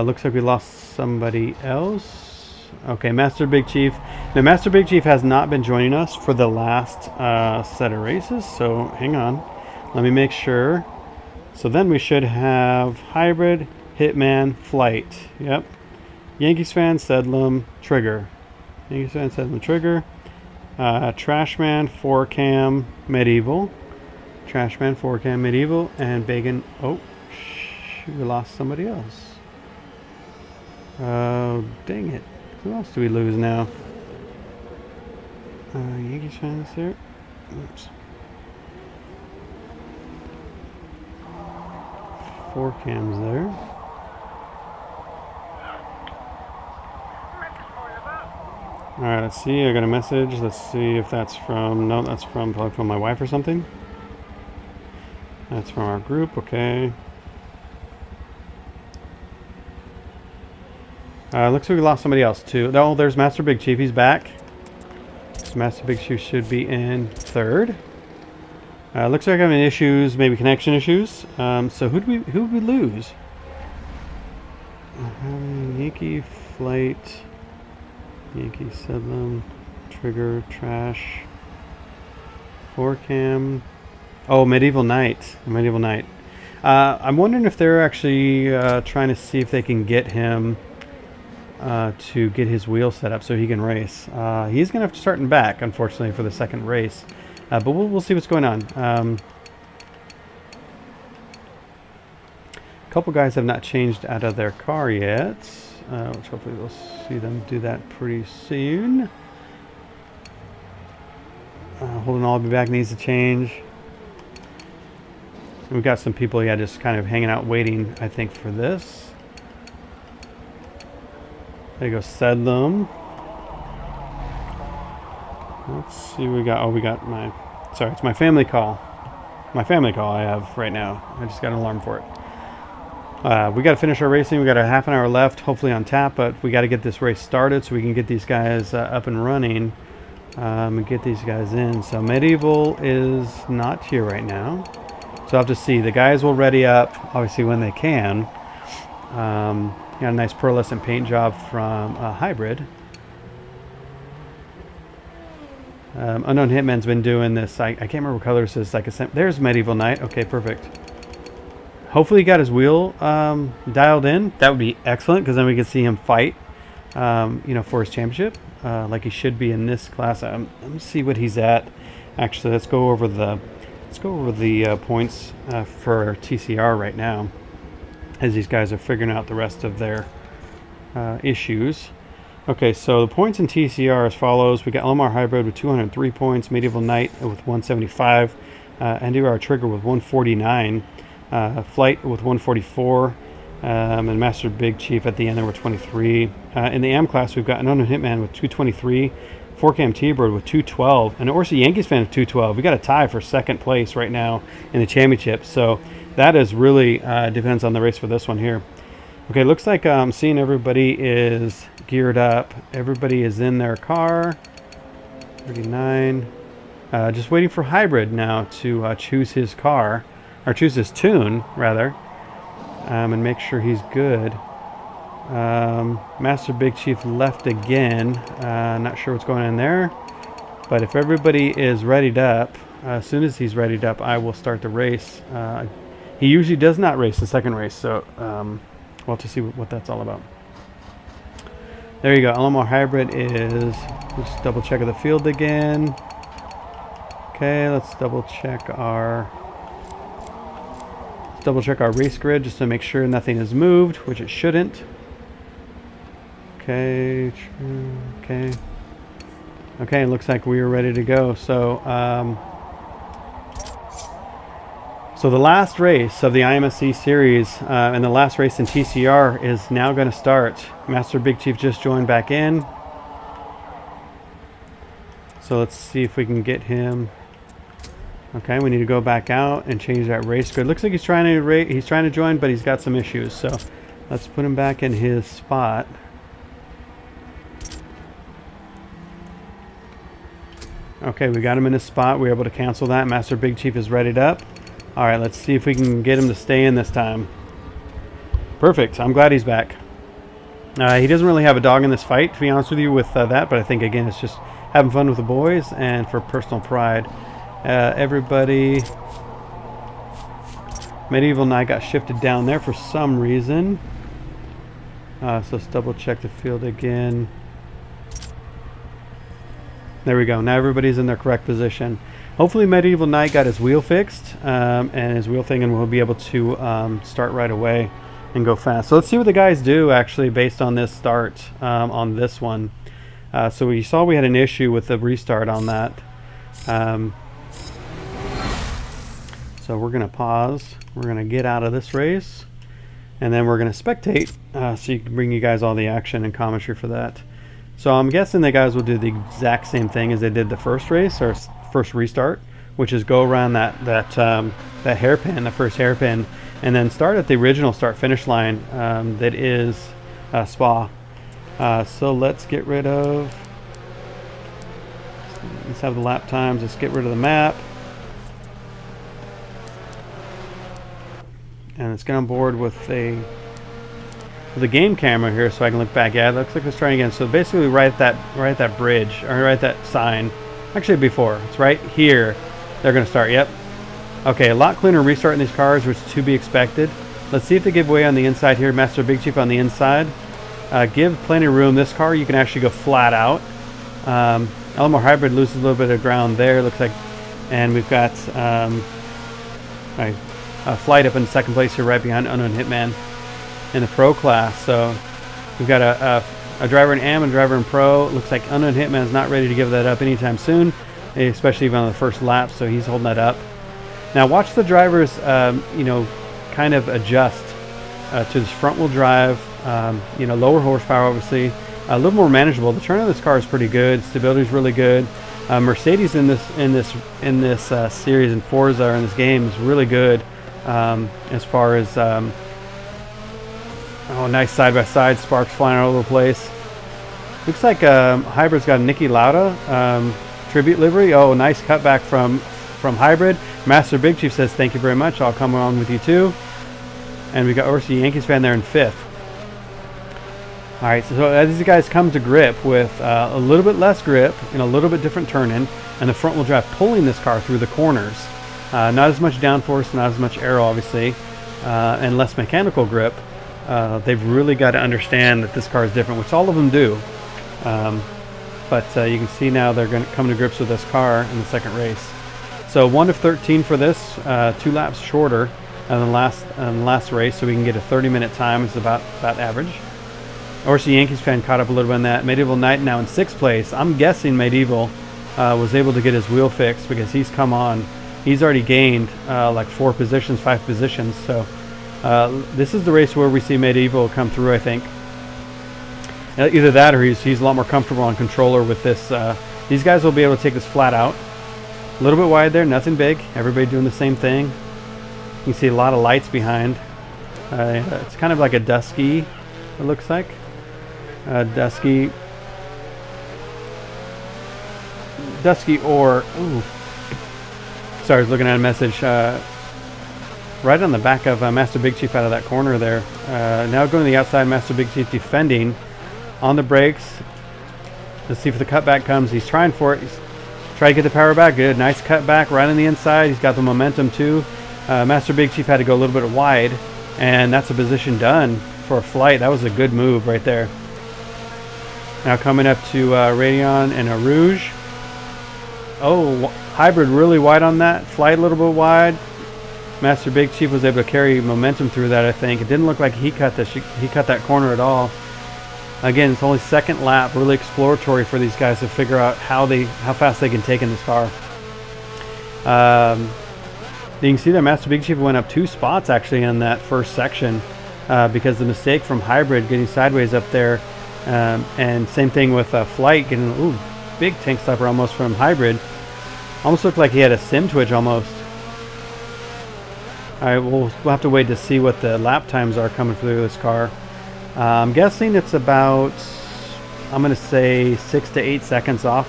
looks like we lost somebody else. Okay, Master Big Chief. Now, Master Big Chief has not been joining us for the last set of races, so hang on. Let me make sure. So then we should have Hybrid, Hitman, Flight. Yep. Yankees fan, Sedlum, Trigger. Yankees fan, Sedlum, Trigger. Trashman, 4Cam, Medieval. Trashman, 4Cam, Medieval. And Bacon. Oh, we lost somebody else. Oh, dang it. Who else do we lose now? Yankees fans there. Oops. 4Cam's there. Alright, let's see. I got a message. Let's see if that's from... No, that's probably from my wife or something. That's from our group. Okay. Looks like we lost somebody else too. Oh, there's Master Big Chief. He's back. So Master Big Chief should be in 3rd. Looks like I'm having issues, maybe connection issues. So who did we lose? Yankee Flight, Yankee Sedlum, Trigger, Trash, 4Cam. Oh, Medieval Knight. Medieval Knight. I'm wondering if they're actually trying to see if they can get him to get his wheel set up so he can race. He's going to have to start in back, unfortunately, for the second race. But we'll see what's going on. A couple guys have not changed out of their car yet, which hopefully we'll see them do that pretty soon. Holden all be back needs to change. And we've got some people, yeah, just kind of hanging out waiting, I think, for this. There you go, Sedlum. Let's see what we got. Oh, we got my... Sorry, it's my family call. My family call I have right now. I just got an alarm for it. We got to finish our racing. We got a half an hour left, hopefully on tap, but we got to get this race started so we can get these guys up and running and get these guys in. So Medieval is not here right now. So I'll have to see. The guys will ready up, obviously, when they can. Got a nice pearlescent paint job from Hybrid. Unknown Hitman's been doing this. I can't remember what color this is. Like there's Medieval Knight. Okay, perfect. Hopefully he got his wheel dialed in. That would be excellent because then we can see him fight, for his championship, like he should be in this class. Let me see what he's at. Actually, let's go over the points for TCR right now, as these guys are figuring out the rest of their issues. Okay, so the points in TCR as follows. We got Elmar Hybrid with 203 points, Medieval Knight with 175, NDR Trigger with 149, Flight with 144, and Master Big Chief at the end there with 23. In the AM class, we've got Unknown Hitman with 223, 4Cam T-Bird with 212, and ORC Yankees fan with 212. We got a tie for second place right now in the championship, so that is really depends on the race for this one here. Okay, looks like I'm seeing everybody is geared up. Everybody is in their car. 39. Just waiting for Hybrid now to choose his car, or choose his tune, rather, and make sure he's good. Master Big Chief left again. Not sure what's going on there. But if everybody is readied up, as soon as he's readied up, I will start the race. He usually does not race the second race, so we'll have to see what that's all about. There you go. Alamo Hybrid is, let's double check the field again. Okay, let's double check our race grid just to make sure nothing has moved, which it shouldn't. Okay, okay. Okay, it looks like we are ready to go. So, so the last race of the IMSC series and the last race in TCR is now going to start. Master Big Chief just joined back in. So let's see if we can get him. Okay, we need to go back out and change that race grid. Looks like he's trying to join, but he's got some issues. So let's put him back in his spot. Okay, we got him in his spot. We were able to cancel that. Master Big Chief is readied up. All right, let's see if we can get him to stay in this time. Perfect. I'm glad he's back. He doesn't really have a dog in this fight, to be honest with you, with that. But I think, again, it's just having fun with the boys and for personal pride. Everybody, Medieval Knight got shifted down there for some reason. So let's double check the field again. There we go. Now everybody's in their correct position. Hopefully Medieval Knight got his wheel fixed and his wheel thing, and we'll be able to start right away and go fast. So let's see what the guys do actually based on this start on this one. So we saw we had an issue with the restart on that. So we're going to pause. We're going to get out of this race, and then we're going to spectate so you can bring you guys all the action and commentary for that. So I'm guessing the guys will do the exact same thing as they did the first race or first restart, which is go around that hairpin, the first hairpin, and then start at the original start-finish line that is Spa. So let's get rid of. Let's have the lap times. Let's get rid of the map. And let's get on board with the game camera here so I can look back. Yeah, it looks like it's trying again. So basically right at that bridge, or right at that sign. Actually before. It's right here. They're going to start. Yep. Okay, a lot cleaner restart in these cars, which is to be expected. Let's see if they give way on the inside here. Master Big Chief on the inside. Give plenty of room. This car, you can actually go flat out. Alamo Hybrid loses a little bit of ground there, looks like. And we've got Flight up in second place here, right behind Unknown Hitman in the Pro class. So we've got a driver in AM and a driver in Pro. Looks like Unknown Hitman's not ready to give that up anytime soon, especially even on the first lap, so he's holding that up. Now watch the drivers, kind of adjust to this front-wheel drive. Lower horsepower, obviously, a little more manageable. The turn on this car is pretty good. Stability is really good. Mercedes in this series in Forza, or in this game, is really good as far as nice side-by-side, sparks flying all over the place. Looks like Hybrid's got a Niki Lauda tribute livery. Oh, nice cutback from Hybrid. Master Big Chief says thank you very much. I'll come on with you too. And we got ORC Yankees fan there in fifth. All right, so as these guys come to grip with a little bit less grip and a little bit different turn-in, and the front-wheel drive pulling this car through the corners. Not as much downforce, not as much aero, obviously, and less mechanical grip. They've really got to understand that this car is different, which all of them do. But you can see now they're going to come to grips with this car in the second race. So 1 of 13 for this, 2 laps shorter than the last race, so we can get a 30-minute time. It's about average. ORC Yankees fan caught up a little bit on that. Medieval Knight now in 6th place. I'm guessing Medieval was able to get his wheel fixed because he's come on. He's already gained like 5 positions. So this is the race where we see Medieval come through, I think. Either that or he's a lot more comfortable on controller with this. These guys will be able to take this flat out. A little bit wide there, nothing big. Everybody doing the same thing. You can see a lot of lights behind. It's kind of like a dusky, it looks like. Dusky or... Ooh. Sorry, I was looking at a message. Right on the back of Master Big Chief out of that corner there. Now going to the outside, Master Big Chief defending on the brakes. Let's see if the cutback comes. He's trying for it. He's trying to get the power back. Good. Nice cutback right on the inside. He's got the momentum too. Master Big Chief had to go a little bit wide, and that's a position done for a flight. That was a good move right there. Now coming up to Radeon and a Rouge. Oh, Hybrid really wide on that. Flight a little bit wide. Master Big Chief was able to carry momentum through that, I think. It didn't look like he cut that corner at all. Again, it's only second lap, really exploratory for these guys to figure out how fast they can take in this car. You can see that Master Big Chief went up 2 spots actually in that first section because the mistake from Hybrid getting sideways up there, and same thing with Flight getting big tank stopper almost from Hybrid. Almost looked like he had a sim twitch almost. All right, we'll have to wait to see what the lap times are coming through this car. I'm guessing it's about, I'm going to say 6 to 8 seconds off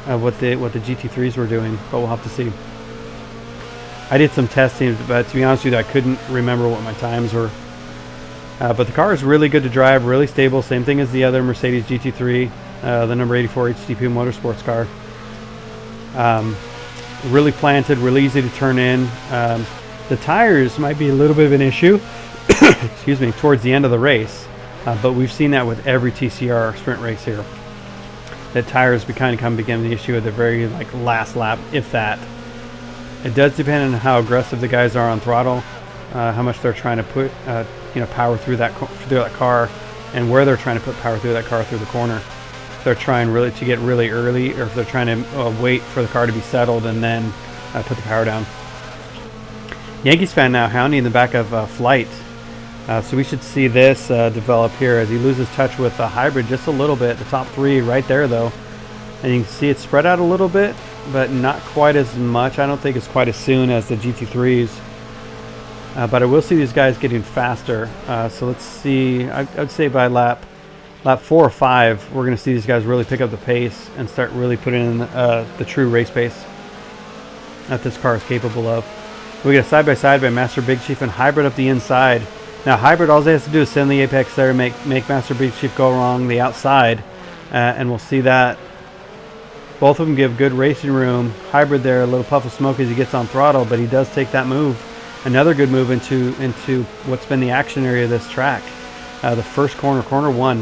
of what the GT3s were doing, but we'll have to see. I did some testing, but to be honest with you, I couldn't remember what my times were. But the car is really good to drive, really stable. Same thing as the other Mercedes GT3, the number 84 HTP Motorsports car. Really planted, really easy to turn in. The tires might be a little bit of an issue, excuse me, towards the end of the race. But we've seen that with every TCR sprint race here. That tires become the issue at the very last lap, if that. It does depend on how aggressive the guys are on throttle, how much they're trying to put power through that car, and where they're trying to put power through that car through the corner. If they're trying really to get really early, or if they're trying to wait for the car to be settled and then put the power down. Yankees fan now hounding in the back of Flight. So we should see this develop here as he loses touch with the Hybrid just a little bit. The top 3 right there though. And you can see it spread out a little bit, but not quite as much. I don't think it's quite as soon as the GT3s. But I will see these guys getting faster. So let's see. I would say by lap 4 or 5, we're going to see these guys really pick up the pace and start really putting in the true race pace that this car is capable of. We get a side-by-side by Master Big Chief and Hybrid up the inside. Now Hybrid, all he has to do is send the apex there, make Master Big Chief go along the outside, and we'll see that. Both of them give good racing room. Hybrid there, a little puff of smoke as he gets on throttle, but he does take that move. Another good move into what's been the action area of this track. The first corner 1,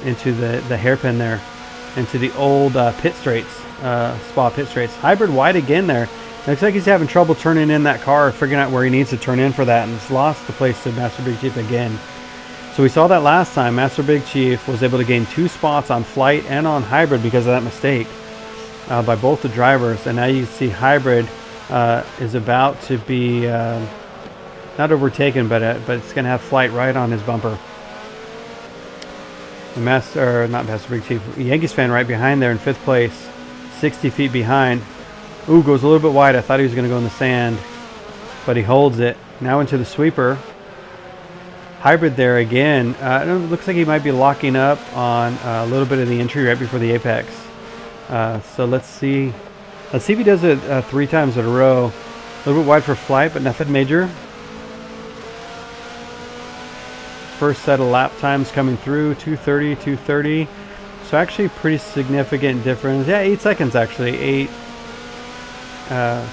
into the hairpin there, into the old pit straights, Spa pit straights. Hybrid wide again there. Looks like he's having trouble turning in that car, figuring out where he needs to turn in for that, and he's lost the place to Master Big Chief again. So we saw that last time. Master Big Chief was able to gain 2 spots on Flight and on Hybrid because of that mistake by both the drivers. And now you see Hybrid is about to be not overtaken, but it's going to have Flight right on his bumper. The not Master Big Chief, Yankees fan right behind there in 5th place, 60 feet behind. Ooh, goes a little bit wide. I thought he was going to go in the sand, but he holds it. Now into the sweeper. Hybrid there again. It looks like he might be locking up on a little bit of the entry right before the apex. So let's see. Let's see if he does it 3 times in a row. A little bit wide for Flight, but nothing major. First set of lap times coming through, 2:30, 2:30. So actually pretty significant difference. Yeah, 8 seconds actually. 8.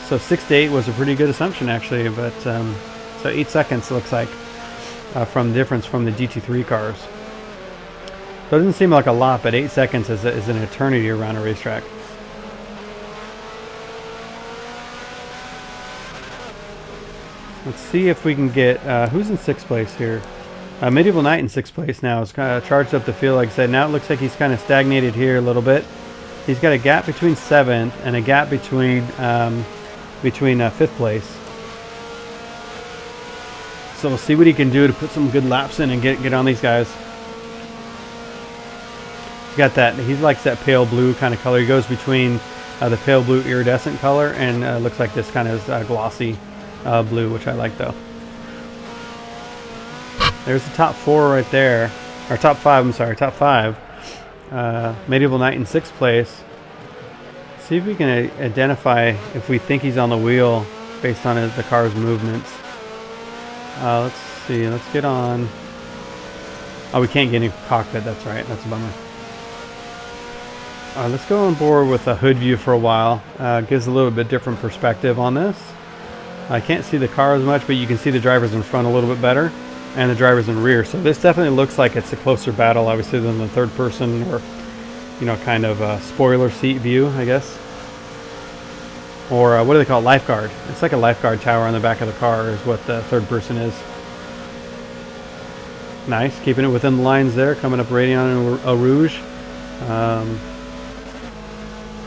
So 6 to 8 was a pretty good assumption actually, but so 8 seconds looks like from the difference from the GT3 cars. So it doesn't seem like a lot, but 8 seconds is an eternity around a racetrack. Let's see if we can get who's in 6th place here. Medieval Knight in 6th place now. It's kind of charged up the field, like I said. Now it looks like he's kind of stagnated here a little bit. He's got a gap between 7th and a gap between 5th place. So we'll see what he can do to put some good laps in and get on these guys. He's got that. He likes that pale blue kind of color. He goes between the pale blue iridescent color and looks like this kind of glossy blue, which I like though. There's the top 4 right there, or top 5. I'm sorry, top 5. Medieval Knight in 6th place. See if we can identify if we think he's on the wheel based on the car's movements. Let's see. Let's get on. Oh, we can't get any cockpit. That's right. That's a bummer. Let's go on board with a hood view for a while. Gives a little bit different perspective on this. I can't see the car as much, but you can see the drivers in front a little bit better, and the drivers in rear. So this definitely looks like it's a closer battle, obviously, than the third person, or, you know, kind of a spoiler seat view, I guess. Or what do they call it? Lifeguard. It's like a lifeguard tower on the back of the car is what the third person is. Nice, keeping it within the lines there, coming up Rayon and Eau Rouge.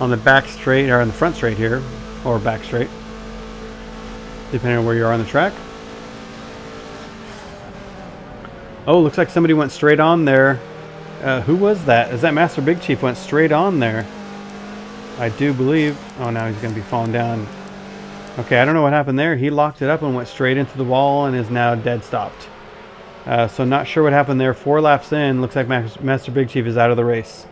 On the back straight, or on the front straight here, or back straight, depending on where you are on the track. Oh, looks like somebody went straight on there. Who was that? Is that Master Big Chief went straight on there? I do believe. Oh, now he's going to be falling down. Okay, I don't know what happened there. He locked it up and went straight into the wall and is now dead stopped. So not sure what happened there. 4 laps in, looks like Master Big Chief is out of the race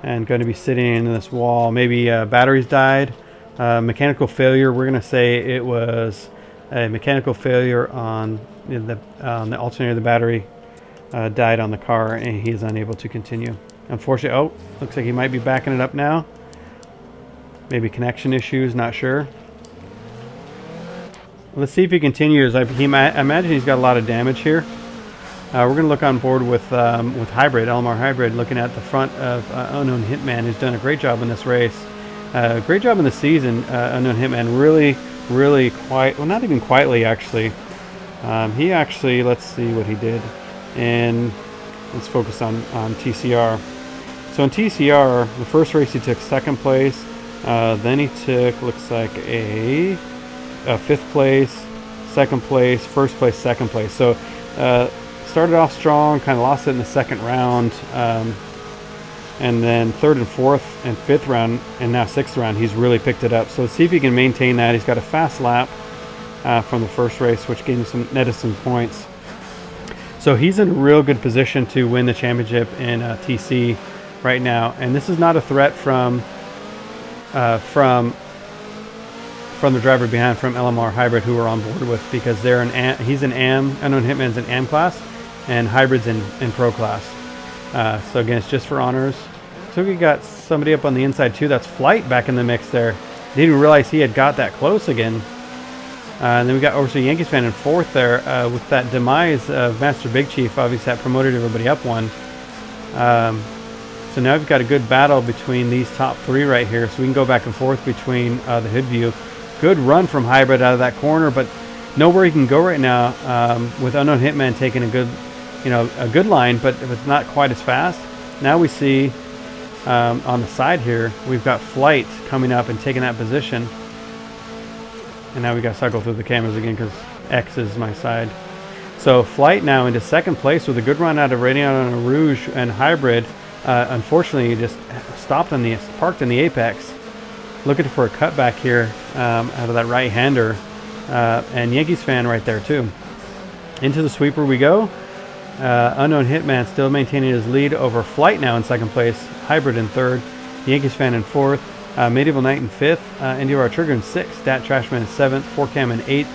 and going to be sitting in this wall. Maybe batteries died. Mechanical failure. We're going to say it was a mechanical failure on the alternator of the battery. Died on the car, and he is unable to continue. Unfortunately, oh, looks like he might be backing it up now. Maybe connection issues, not sure. Let's see if he continues. I imagine he's got a lot of damage here. We're going to look on board with Hybrid, LMR Hybrid, looking at the front of Unknown Hitman, who's done a great job in this race. Great job in the season. Unknown Hitman really quite, well, not even quietly actually. He actually, let's see what he did. And let's focus on TCR. So in TCR, the first race he took 2nd place. Then he took, looks like a 5th place, 2nd place, 1st place, 2nd place. So started off strong, kind of lost it in the 2nd round, and then 3rd and 4th and 5th round, and now 6th round, he's really picked it up. So let's see if he can maintain that. He's got a fast lap from the first race, which gave him netted some points. So he's in a real good position to win the championship in TC right now. And this is not a threat from the driver behind, from LMR Hybrid, who we're on board with, because they're he's an AM, Unknown Hitman's an AM class, and Hybrid's in Pro class. So again, it's just for honors. So we got somebody up on the inside too. That's Flight back in the mix there. Didn't realize he had got that close again. And then we got ORC Yankees fan in 4th there, with that demise of Master Big Chief. Obviously that promoted everybody up one. So now we've got a good battle between these top 3 right here. So we can go back and forth between the hood view. Good run from Hybrid out of that corner, but nowhere he can go right now, with Unknown Hitman taking a good line, but it's not quite as fast. Now we see on the side here, we've got Flight coming up and taking that position. And now we got to cycle through the cameras again because X is my side. So Flight now into 2nd place with a good run out of Rayon and Rouge, and Hybrid. Unfortunately, he just parked in the apex, looking for a cutback here out of that right-hander. And Yankees fan right there too. Into the sweeper we go. Unknown Hitman still maintaining his lead over Flight now in 2nd place. Hybrid in 3rd. Yankees fan in 4th. Medieval Knight in 5th, NDR Trigger in 6th, Dat Trashman in 7th, 4Cam in 8th,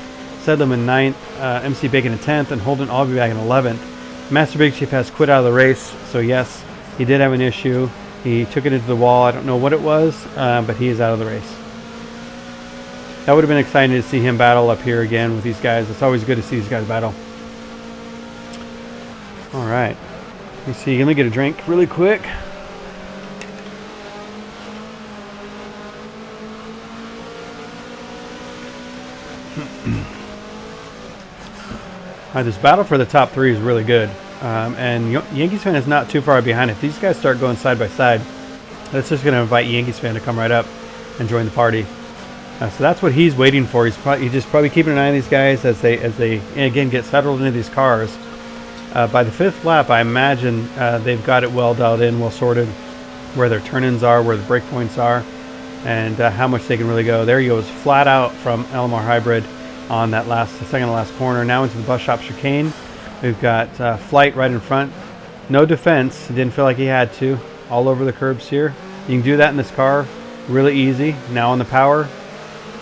Sedlum in 9th, MC Bacon in 10th, and Holden Albybag in 11th. Master Big Chief has quit out of the race, so yes, he did have an issue. He took it into the wall. I don't know what it was, but he is out of the race. That would have been exciting to see him battle up here again with these guys. It's always good to see these guys battle. All right, let me see. Let me get a drink really quick. This battle for the top 3 is really good, and Yankees fan is not too far behind. If these guys start going side by side, that's just going to invite Yankees fan to come right up and join the party. So that's what he's waiting for. He's just probably keeping an eye on these guys as they again get settled into these cars. By the 5th lap, I imagine they've got it well dialed in, well sorted, where their turn-ins are, where the break points are, and how much they can really go. There he goes, flat out from LMR Hybrid on that second to last corner. Now into the bus shop chicane. We've got Flight right in front. No defense. Didn't feel like he had to. All over the curbs here. You can do that in this car really easy. Now on the power.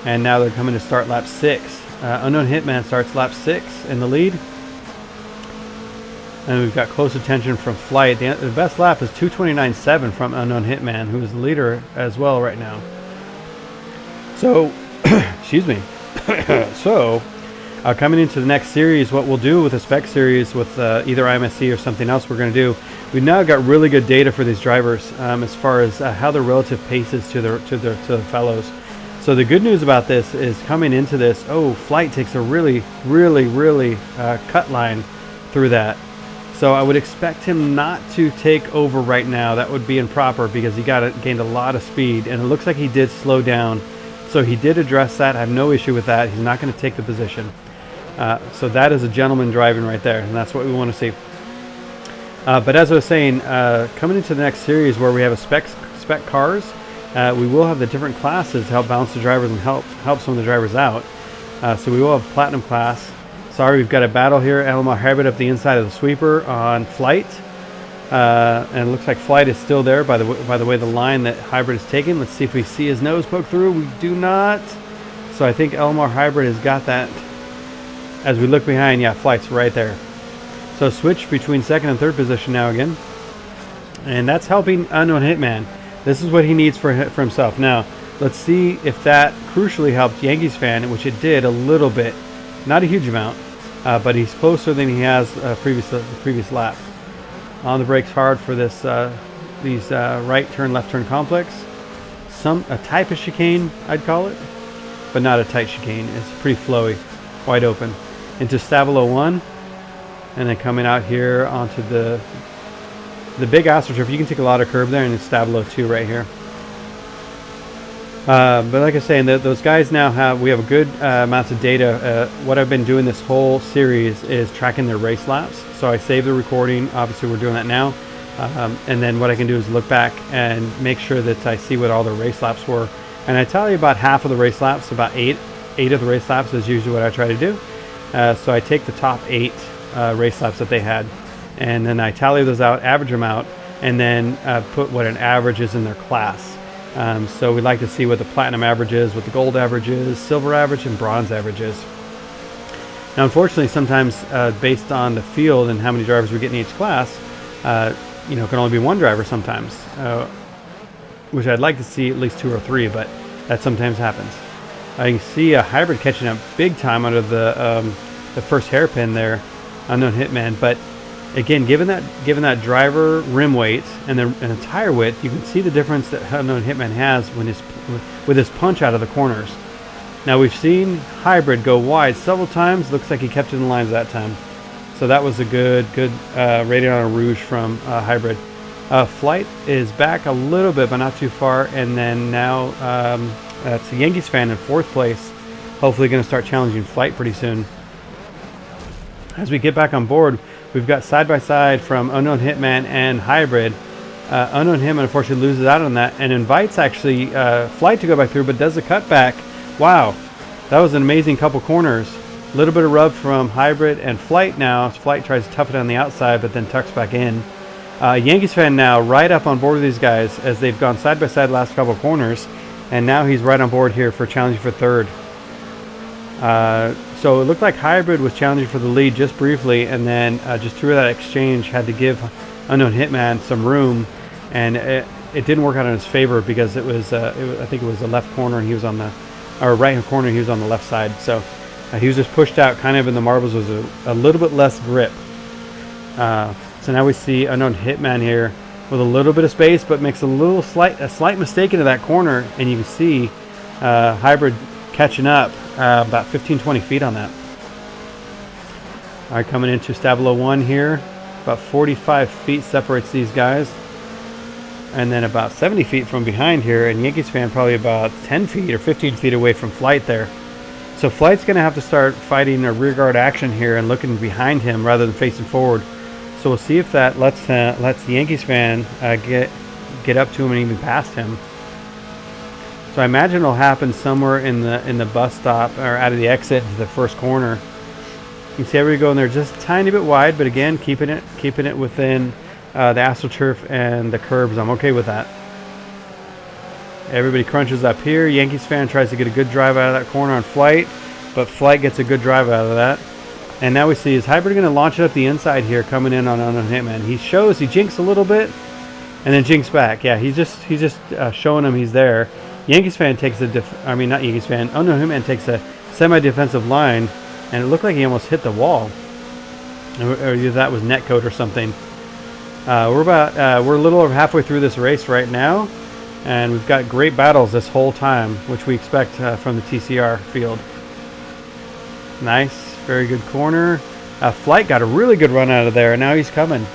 And now they're coming to start lap 6. Unknown Hitman starts lap 6 in the lead. And we've got close attention from Flight. The best lap is 2:29.7 from Unknown Hitman, who is the leader as well right now. So, excuse me. So, coming into the next series, what we'll do with the spec series with either IMSC or something else we're going to do, we've now got really good data for these drivers as far as how their relative pace is to the fellows. So the good news about this is coming into this, Flight takes a really cut line through that. So I would expect him not to take over right now. That would be improper because he gained a lot of speed, and it looks like he did slow down. So he did address that. I have no issue with that. He's not going to take the position. So that is a gentleman driving right there, and that's what we want to see. But as I was saying, coming into the next series where we have a spec cars, we will have the different classes to help balance the drivers and help some of the drivers out. So we will have Platinum class. Sorry, we've got a battle here. LMR Hybrid up the inside of the sweeper on Flight. And it looks like Flight is still there by the way the line that Hybrid is taking. Let's see if we see his nose poke through. We do not. So I think LMR Hybrid has got that. As we look behind, yeah, Flight's right there. So switch between second and third position now again. And that's helping Unknown Hitman. This is what he needs for himself. Now, let's see if that crucially helped Yankees Fan, which it did a little bit. Not a huge amount. But he's closer than he has the previous lap. On the brakes hard for this these right turn, left turn complex. A type of chicane, I'd call it, but not a tight chicane. It's pretty flowy, wide open. Into Stabilo 1, and then coming out here onto the big AstroTurf. You can take a lot of curb there, and it's Stabilo 2 right here. But like I was saying, those guys now we have a good amount of data. What I've been doing this whole series is tracking their race laps. So I save the recording. Obviously, we're doing that now. And then what I can do is look back and make sure that I see what all their race laps were. And I tell you about half of the race laps, about eight of the race laps is usually what I try to do. So I take the top 8 race laps that they had, and then I tally those out, average them out, and then put what an average is in their class. So we'd like to see what the platinum average is, what the gold average is, silver average, and bronze average is. Now, unfortunately, sometimes based on the field and how many drivers we get in each class, it can only be one driver sometimes, which I'd like to see at least 2 or 3, but that sometimes happens. I can see a Hybrid catching up big time under the first hairpin there, Unknown Hitman, but again, given that driver rim weight and the tire width, you can see the difference that Unknown Hitman has with his punch out of the corners. Now we've seen Hybrid go wide several times. Looks like he kept it in lines that time. So that was a good rating on a Rouge from Hybrid. Flight is back a little bit, but not too far. And then now that's a Yankees Fan in 4th place. Hopefully going to start challenging Flight pretty soon. As we get back on board, we've got side-by-side from Unknown Hitman and Hybrid. Unknown Hitman unfortunately loses out on that and invites actually Flight to go back through, but does a cutback. Wow, that was an amazing couple corners. A little bit of rub from Hybrid and Flight now. Flight tries to tough it on the outside, but then tucks back in. Yankees Fan now right up on board with these guys as they've gone side-by-side last couple corners, and now he's right on board here for challenging for 3rd. So it looked like Hybrid was challenging for the lead just briefly, and then just through that exchange had to give Unknown Hitman some room, and it didn't work out in his favor because I think it was the left corner and he was on the right hand corner and he was on the left side. So he was just pushed out kind of in the marbles with a little bit less grip. So now we see Unknown Hitman here with a little bit of space, but makes a slight mistake into that corner, and you can see Hybrid catching up about 15-20 feet on that. All right, coming into Stabilo 1 here, about 45 feet separates these guys, and then about 70 feet from behind here, and Yankees Fan probably about 10 feet or 15 feet away from Flight there. So Flight's going to have to start fighting a rear guard action here and looking behind him rather than facing forward. So we'll see if that lets the Yankees Fan get up to him and even past him. So I imagine it'll happen somewhere in the bus stop or out of the exit to the first corner. You can see everybody going there just a tiny bit wide, but again, keeping it within the AstroTurf and the curbs. I'm okay with that. Everybody crunches up here. Yankees Fan tries to get a good drive out of that corner on Flight, but Flight gets a good drive out of that. And now we see is Hybrid going to launch it up the inside here, coming in on Unknown Hitman. He jinks a little bit, and then jinks back. Yeah, he's just showing him he's there. Yankees Fan takes not Yankees Fan. Unknown Hitman takes a semi-defensive line, and it looked like he almost hit the wall, or either that was net code or something. We're a little over halfway through this race right now, and we've got great battles this whole time, which we expect from the TCR field. Nice, very good corner. Flight got a really good run out of there, and now he's coming.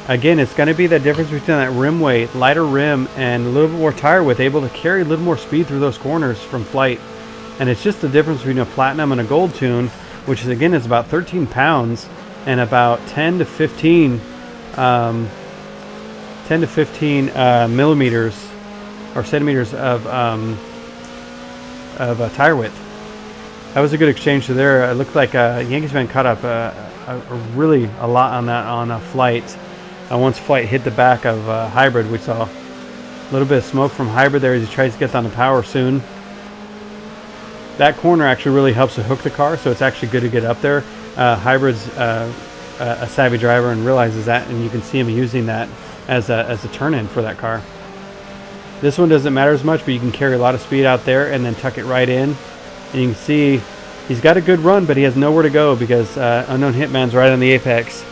Again, it's going to be the difference between that rim weight, lighter rim, and a little bit more tire width, able to carry a little more speed through those corners from Flight. And it's just the difference between a Platinum and a Gold tune, which is, again, is about 13 pounds and about 10 to 15 millimeters or centimeters of tire width. That was a good exchange there. It looked like Yankees fan caught up really a lot on that on Flight. Once Flight hit the back of Hybrid, we saw a little bit of smoke from Hybrid there as he tries to get on the power soon. That corner actually really helps to hook the car, so it's actually good to get up there. Hybrid's a savvy driver and realizes that, and you can see him using that as a turn-in for that car. This one doesn't matter as much, but you can carry a lot of speed out there and then tuck it right in. And you can see he's got a good run, but he has nowhere to go because Unknown Hitman's right on the apex.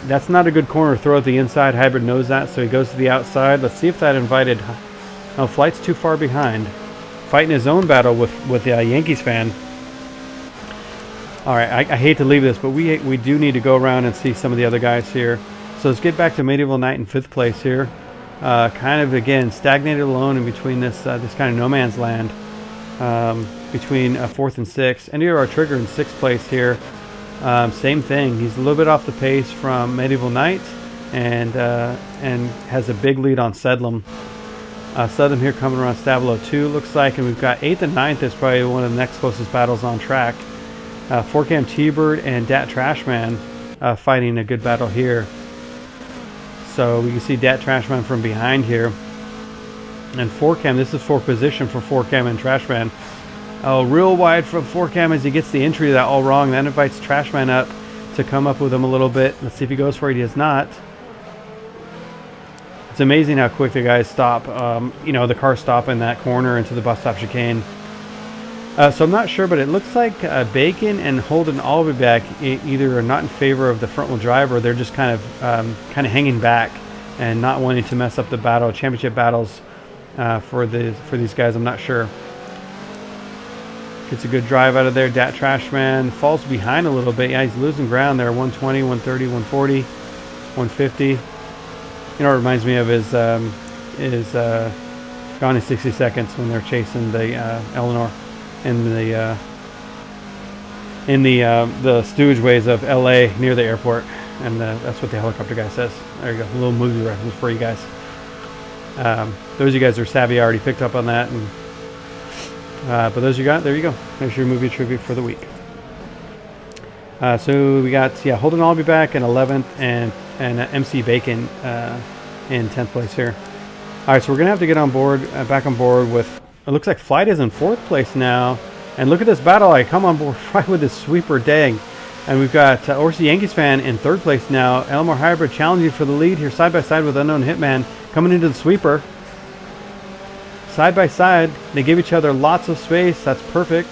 That's not a good corner to throw at the inside. Hybrid knows that, so he goes to the outside. Let's see if that invited... Oh, Flight's too far behind. Fighting his own battle with the Yankees fan. All right, I hate to leave this, but we do need to go around and see some of the other guys here. So let's get back to Medieval Knight in 5th place here. Kind of, again, stagnated alone in between this kind of no man's land. Between 4th and 6th. NDR Trigger in 6th place here. Same thing. He's a little bit off the pace from Medieval Knight, and has a big lead on Sedlum. Sedlum here coming around Stabilo 2, looks like, and we've got 8th and 9th is probably one of the next closest battles on track. Forcam T-Bird and Dat Trashman fighting a good battle here. So we can see Dat Trashman from behind here. And Forcam, this is 4th position for Forcam and Trashman. Oh, real wide from Forcam as he gets the entry to that all wrong. That invites Trashman up to come up with him a little bit. Let's see if he goes for it. He does not. It's amazing how quick the guys stop. The cars stop in that corner into the bus stop chicane. So I'm not sure, but it looks like Bacon and Holden Albeck either are not in favor of the front wheel drive, or they're just kind of hanging back and not wanting to mess up the championship battles for these guys. I'm not sure. Gets a good drive out of there. Dat Trashman falls behind a little bit. Yeah, he's losing ground there. 120, 130, 140, 150. You know, it reminds me of his Gone in 60 Seconds when they're chasing the Eleanor in the stoogeways of LA near the airport, and that's what the helicopter guy says. There you go, a little movie reference for you guys. Those of you guys are savvy already picked up on that, and but those you got, there you go. There's your movie tribute for the week. So we got Holden Albeck in 11th and MC Bacon in 10th place here. All right, so we're gonna have to get on board, back on board with. It looks like Flight is in 4th place now, and look at this battle. I come on board right with this sweeper dang, and we've got ORC Yankees fan in 3rd place now. Elmore Hybrid challenging for the lead here, side by side with Unknown Hitman coming into the sweeper. Side by side, they give each other lots of space. That's perfect.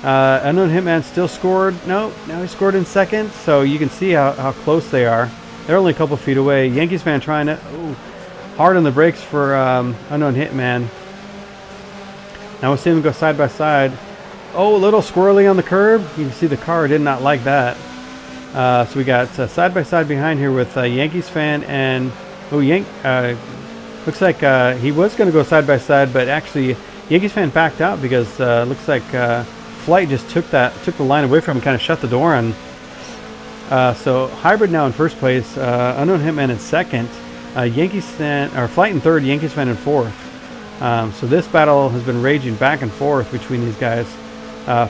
Unknown Hitman still scored. No, now he scored in 2nd. So you can see how close they are. They're only a couple feet away. Yankees fan trying to hard on the brakes for Unknown Hitman. Now we'll see them go side by side. Oh, a little squirrely on the curb. You can see the car did not like that. So we got side by side behind here with Yankees fan and looks like he was going to go side by side, but actually Yankees fan backed out because looks like Flight just took the line away from him, kind of shut the door on. So Hybrid now in 1st place, Unknown Hitman in 2nd, Yankees fan or Flight in 3rd, Yankees fan in 4th. So this battle has been raging back and forth between these guys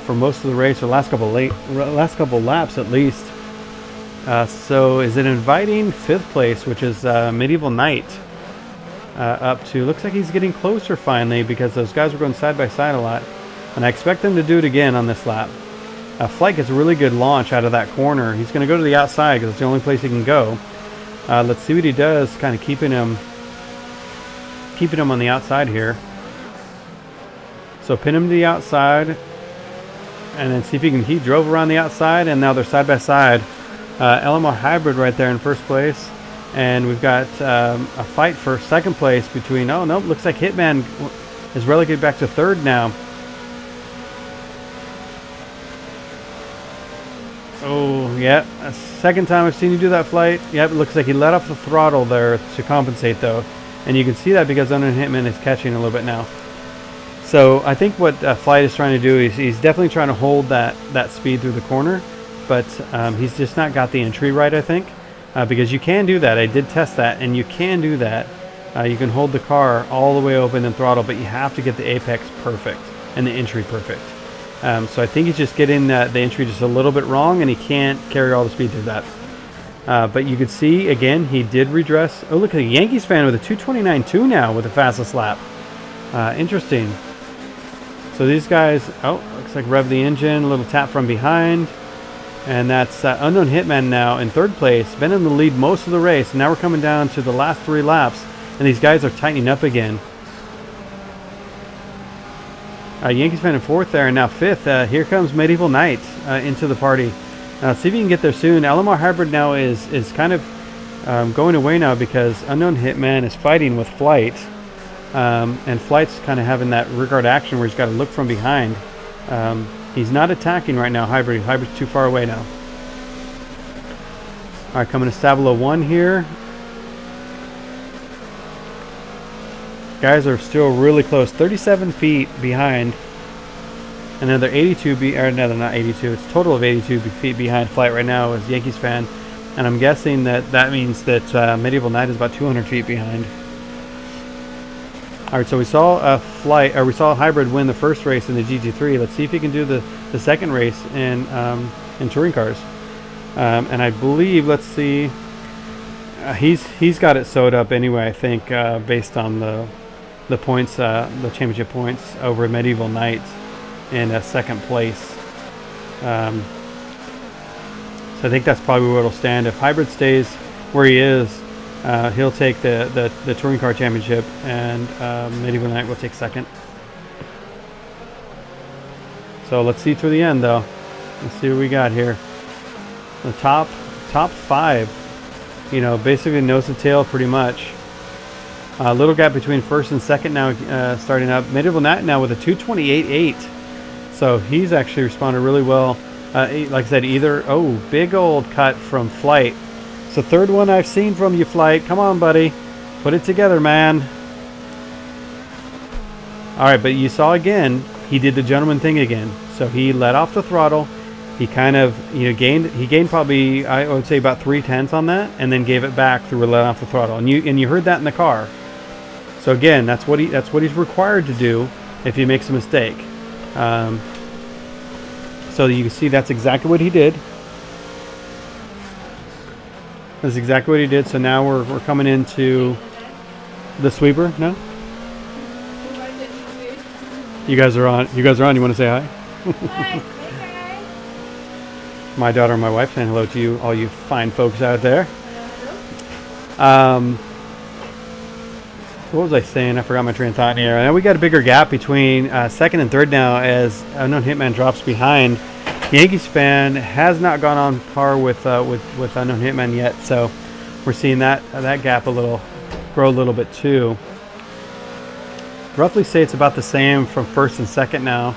for most of the race, or last couple laps at least. So is it inviting 5th place, which is Medieval Knight, up to, looks like he's getting closer finally, because those guys were going side by side a lot, and I expect them to do it again on this lap. Flight gets a really good launch out of that corner. He's going to go to the outside because it's the only place he can go. Let's see what he does, kind of keeping him on the outside here. So pin him to the outside, and then see if he can. He drove around the outside, and now they're side by side. LMR Hybrid right there in first place, and we've got a fight for second place between. Oh no, looks like Hitman is relegated back to third now. Oh yeah, a second time I've seen you do that flight. Yep, it looks like he let off the throttle there to compensate though, and you can see that because Unknown Hitman is catching a little bit now. So I think what Flight is trying to do is he's definitely trying to hold that speed through the corner, but he's just not got the entry right, I think, because you can do that. I did test that, and you can do that. You can hold the car all the way open and throttle, but you have to get the apex perfect and the entry perfect. So I think he's just getting the entry just a little bit wrong, and he can't carry all the speed through that. But you could see, again, he did redress. Oh, look at the Yankees fan with a 229.2 now with the fastest lap. Interesting. So these guys, oh, looks like rev the engine, a little tap from behind. And that's Unknown Hitman now in third place. Been in the lead most of the race. And now we're coming down to the last 3 laps. And these guys are tightening up again. Yankees fan in fourth there, and now fifth. Here comes Medieval Knight into the party. See if you can get there soon. LMR Hybrid now is kind of going away now because Unknown Hitman is fighting with Flight. And Flight's kind of having that rearguard action where he's got to look from behind. He's not attacking right now, Hybrid. Hybrid's too far away now. Alright, coming to Stabilo 1 here. Guys are still really close, 37 feet behind. And then they're 82 or no, they're not 82. It's a total of 82 feet behind Flight right now as Yankees fan. And I'm guessing that means that Medieval Knight is about 200 feet behind. All right, so we saw we saw Hybrid win the first race in the GT3. Let's see if he can do the second race in touring cars. And I believe, let's see, he's got it sewed up anyway. I think based on the points, the championship points over Medieval Knight in second place. So I think that's probably where it'll stand. If Hybrid stays where he is, he'll take the touring car championship, and Medieval Knight will take second. So let's see through the end, though. Let's see what we got here. The top 5, you know, basically nose to tail, pretty much. A little gap between first and second now, starting up. Medieval Knight now with a 228.8. So he's actually responded really well. Like I said, big old cut from Flight. It's the third one I've seen from you, Flight. Come on, buddy. Put it together, man. All right, but you saw again, he did the gentleman thing again. So he let off the throttle. He kind of, gained probably, I would say, about 3/10 on that, and then gave it back through a let off the throttle. And you heard that in the car. So again, that's what he's required to do if he makes a mistake. So you can see that's exactly what he did. That's exactly what he did. So now we're coming into the sweeper. No? You guys are on. You want to say hi? Hi. My daughter and my wife saying hello to you, all you fine folks out there. What was I saying? I forgot my train of thought here. Now we got a bigger gap between second and third now as Unknown Hitman drops behind. Yankees fan has not gone on par with Unknown Hitman yet, so we're seeing that gap grow a little bit too. Roughly say it's about the same from first and second now.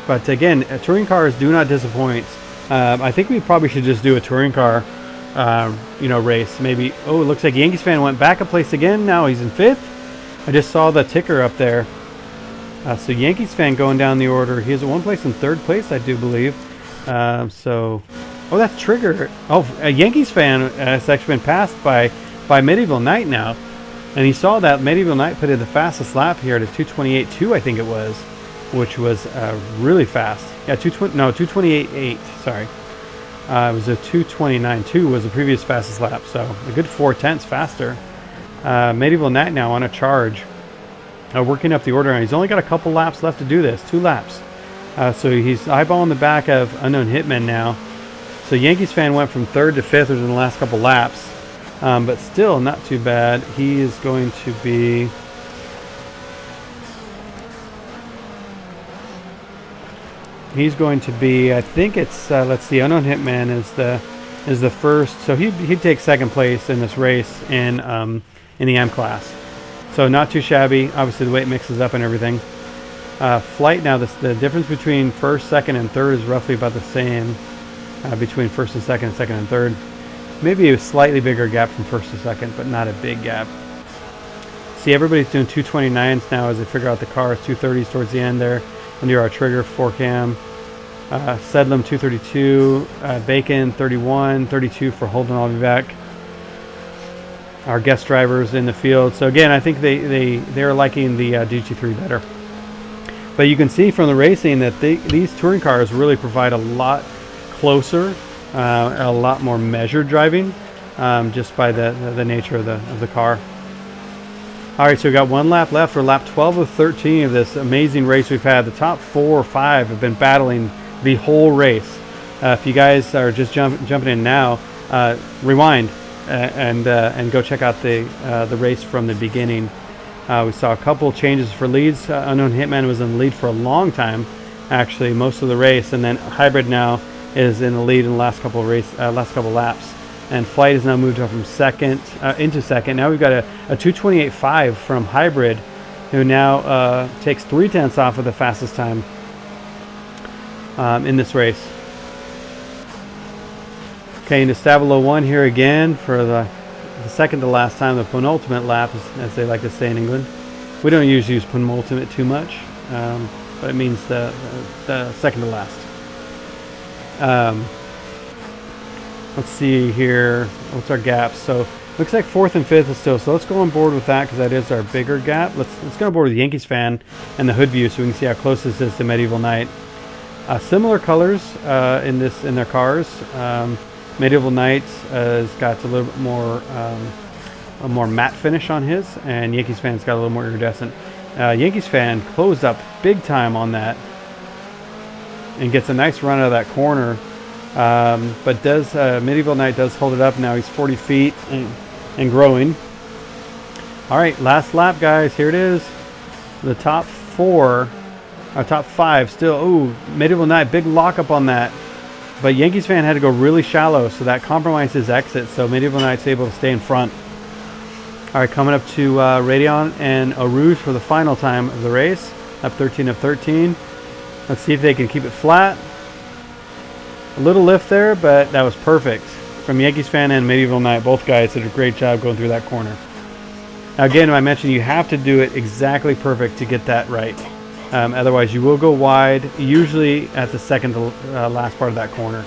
But again, touring cars do not disappoint. I think we probably should just do a touring car, race. Maybe. Oh, it looks like Yankees fan went back a place again. Now he's in fifth. I just saw the ticker up there. So Yankees fan going down the order. He has one place in third place, I do believe. Oh, that's Trigger. Oh, a Yankees fan has actually been passed by Medieval Knight now. And he saw that Medieval Knight put in the fastest lap here to 228.2, I think it was, which was really fast. Yeah, 228.8. Sorry, it was a 229.2 was the previous fastest lap. So a good 4/10 faster. Medieval Knight now on a charge. Working up the order, and he's only got a couple laps left to do this, 2 laps. So he's eyeballing the back of Unknown Hitman now. So Yankees fan went from third to fifth in the last couple laps, but still not too bad. He is going to be He's going to be, I think it's, let's see, Unknown Hitman is the first. So he'd take second place in this race in the M class. So not too shabby. Obviously the weight mixes up and everything. Flight now, the difference between first, second, and third is roughly about the same between first and second and third. Maybe a slightly bigger gap from first to second, but not a big gap. See, everybody's doing 229s now as they figure out the cars. 230s towards the end there. Under our trigger, 4-cam. Sedlum 232, Bacon 31, 32 for Holden I'll be back. Our guest drivers in the field. So again, I think they're liking the GT3 better. But you can see from the racing that these touring cars really provide a lot closer, a lot more measured driving, just by the nature of the car. All right, so we got one lap left. We're lap 12 of 13 of this amazing race we've had. The top 4 or 5 have been battling the whole race. If you guys are just jumping in now, rewind and go check out the race from the beginning. We saw a couple changes for leads. Unknown Hitman was in the lead for a long time, actually, most of the race, and then Hybrid now is in the lead in the last couple laps. And Flight has now moved up from second into second. Now we've got a 228.5 from Hybrid, who now takes 0.3 off of the fastest time in this race. Okay, into Stabilo 1 here again for the second to last time, the penultimate lap, as they like to say in England. We don't usually use penultimate too much, but it means the second to last. Let's see here. What's our gap? So looks like 4th and 5th is still. So let's go on board with that because that is our bigger gap. Let's go on board with the Yankees fan and the hood view so we can see how close this is to Medieval Knight. Similar colors in their cars. Medieval Knight has got a little bit more a more matte finish on his, and Yankees fan's got a little more iridescent. Yankees fan closed up big time on that and gets a nice run out of that corner. But Medieval Knight does hold it up now. He's 40 feet and growing. All right, last lap, guys. Here it is. The top 5 still. Ooh, Medieval Knight, big lockup on that. But Yankees fan had to go really shallow, so that compromised his exit. So Medieval Knight's able to stay in front. All right, coming up to Radeon and Eau Rouge for the final time of the race. Up 13 of 13. Let's see if they can keep it flat. A little lift there, but that was perfect from Yankees fan and Medieval Knight. Both guys did a great job going through that corner. Now again, I mentioned you have to do it exactly perfect to get that right. Otherwise, you will go wide, usually at the second to last part of that corner.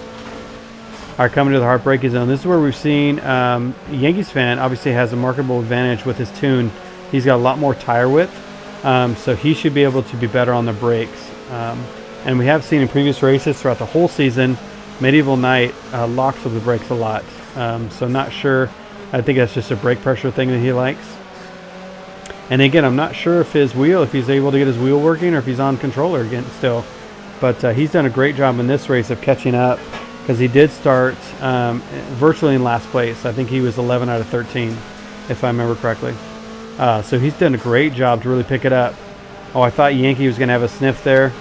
All right, coming to the heartbreaking zone. This is where we've seen Yankees fan obviously has a marketable advantage with his tune. He's got a lot more tire width, so he should be able to be better on the brakes. And we have seen in previous races throughout the whole season, Medieval Knight locks up the brakes a lot. So not sure. I think that's just a brake pressure thing that he likes. And again, I'm not sure if he's able to get his wheel working or if he's on controller again still. But he's done a great job in this race of catching up because he did start virtually in last place. I think he was 11 out of 13, if I remember correctly. So he's done a great job to really pick it up. Oh, I thought Yankee was going to have a sniff there.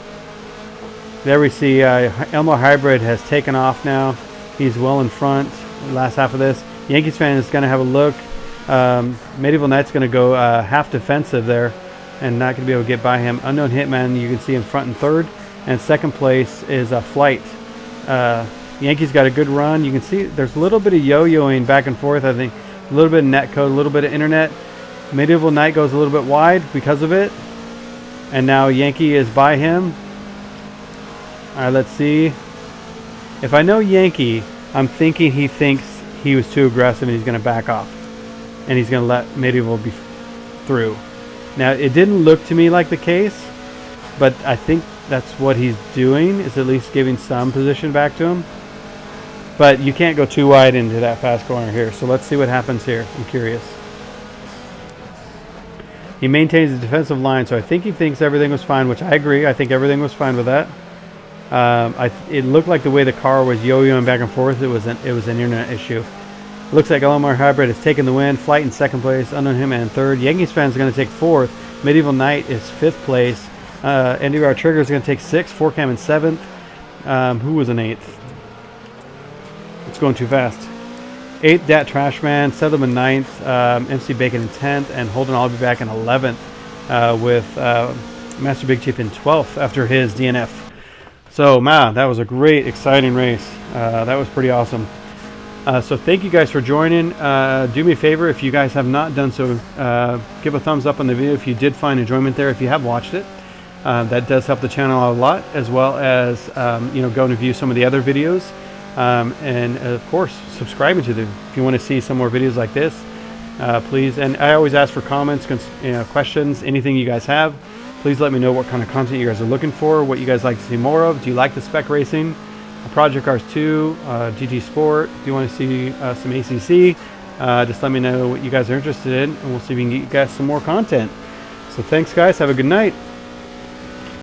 There we see Elmo Hybrid has taken off now. He's well in front. Last half of this. Yankees fan is going to have a look. Medieval Knight's going to go half defensive there and not going to be able to get by him. Unknown Hitman, you can see in front and third. And second place is Flight. Yankees got a good run. You can see there's a little bit of yo-yoing back and forth, I think. A little bit of netcode, a little bit of internet. Medieval Knight goes a little bit wide because of it. And now Yankee is by him. All right, let's see. If I know Yankee, I'm thinking he thinks he was too aggressive and he's going to back off. And he's going to let Medieval be through. Now, it didn't look to me like the case, but I think that's what he's doing, is at least giving some position back to him. But you can't go too wide into that fast corner here. So let's see what happens here. I'm curious. He maintains the defensive line, so I think he thinks everything was fine, which I agree. I think everything was fine with that. It looked like the way the car was yo-yoing back and forth, it was an internet issue. It looks like Elmar Hybrid has taken the win. Flight in second place. Unknown Hitman in third. Yankees fans are going to take fourth. Medieval Knight is fifth place. NDR Trigger is going to take sixth. 4-cam in seventh. Who was in 8th? It's going too fast. 8th, Dat Trashman. Southern in 9th. MC Bacon in 10th. And Holden I'll be back in 11th with Master Big Chief in 12th after his DNF. So, man, that was a great, exciting race. That was pretty awesome. So thank you guys for joining. Do me a favor, if you guys have not done so, give a thumbs up on the video if you did find enjoyment there, if you have watched it. That does help the channel a lot, as well as go and view some of the other videos. And of course, subscribing to them if you want to see some more videos like this. Please, and I always ask for comments, questions, anything you guys have. Please let me know what kind of content you guys are looking for, what you guys like to see more of. Do you like the spec racing? Project Cars 2, GT Sport. Do you want to see some ACC? Just let me know what you guys are interested in, and we'll see if we can get you guys some more content. So thanks, guys. Have a good night.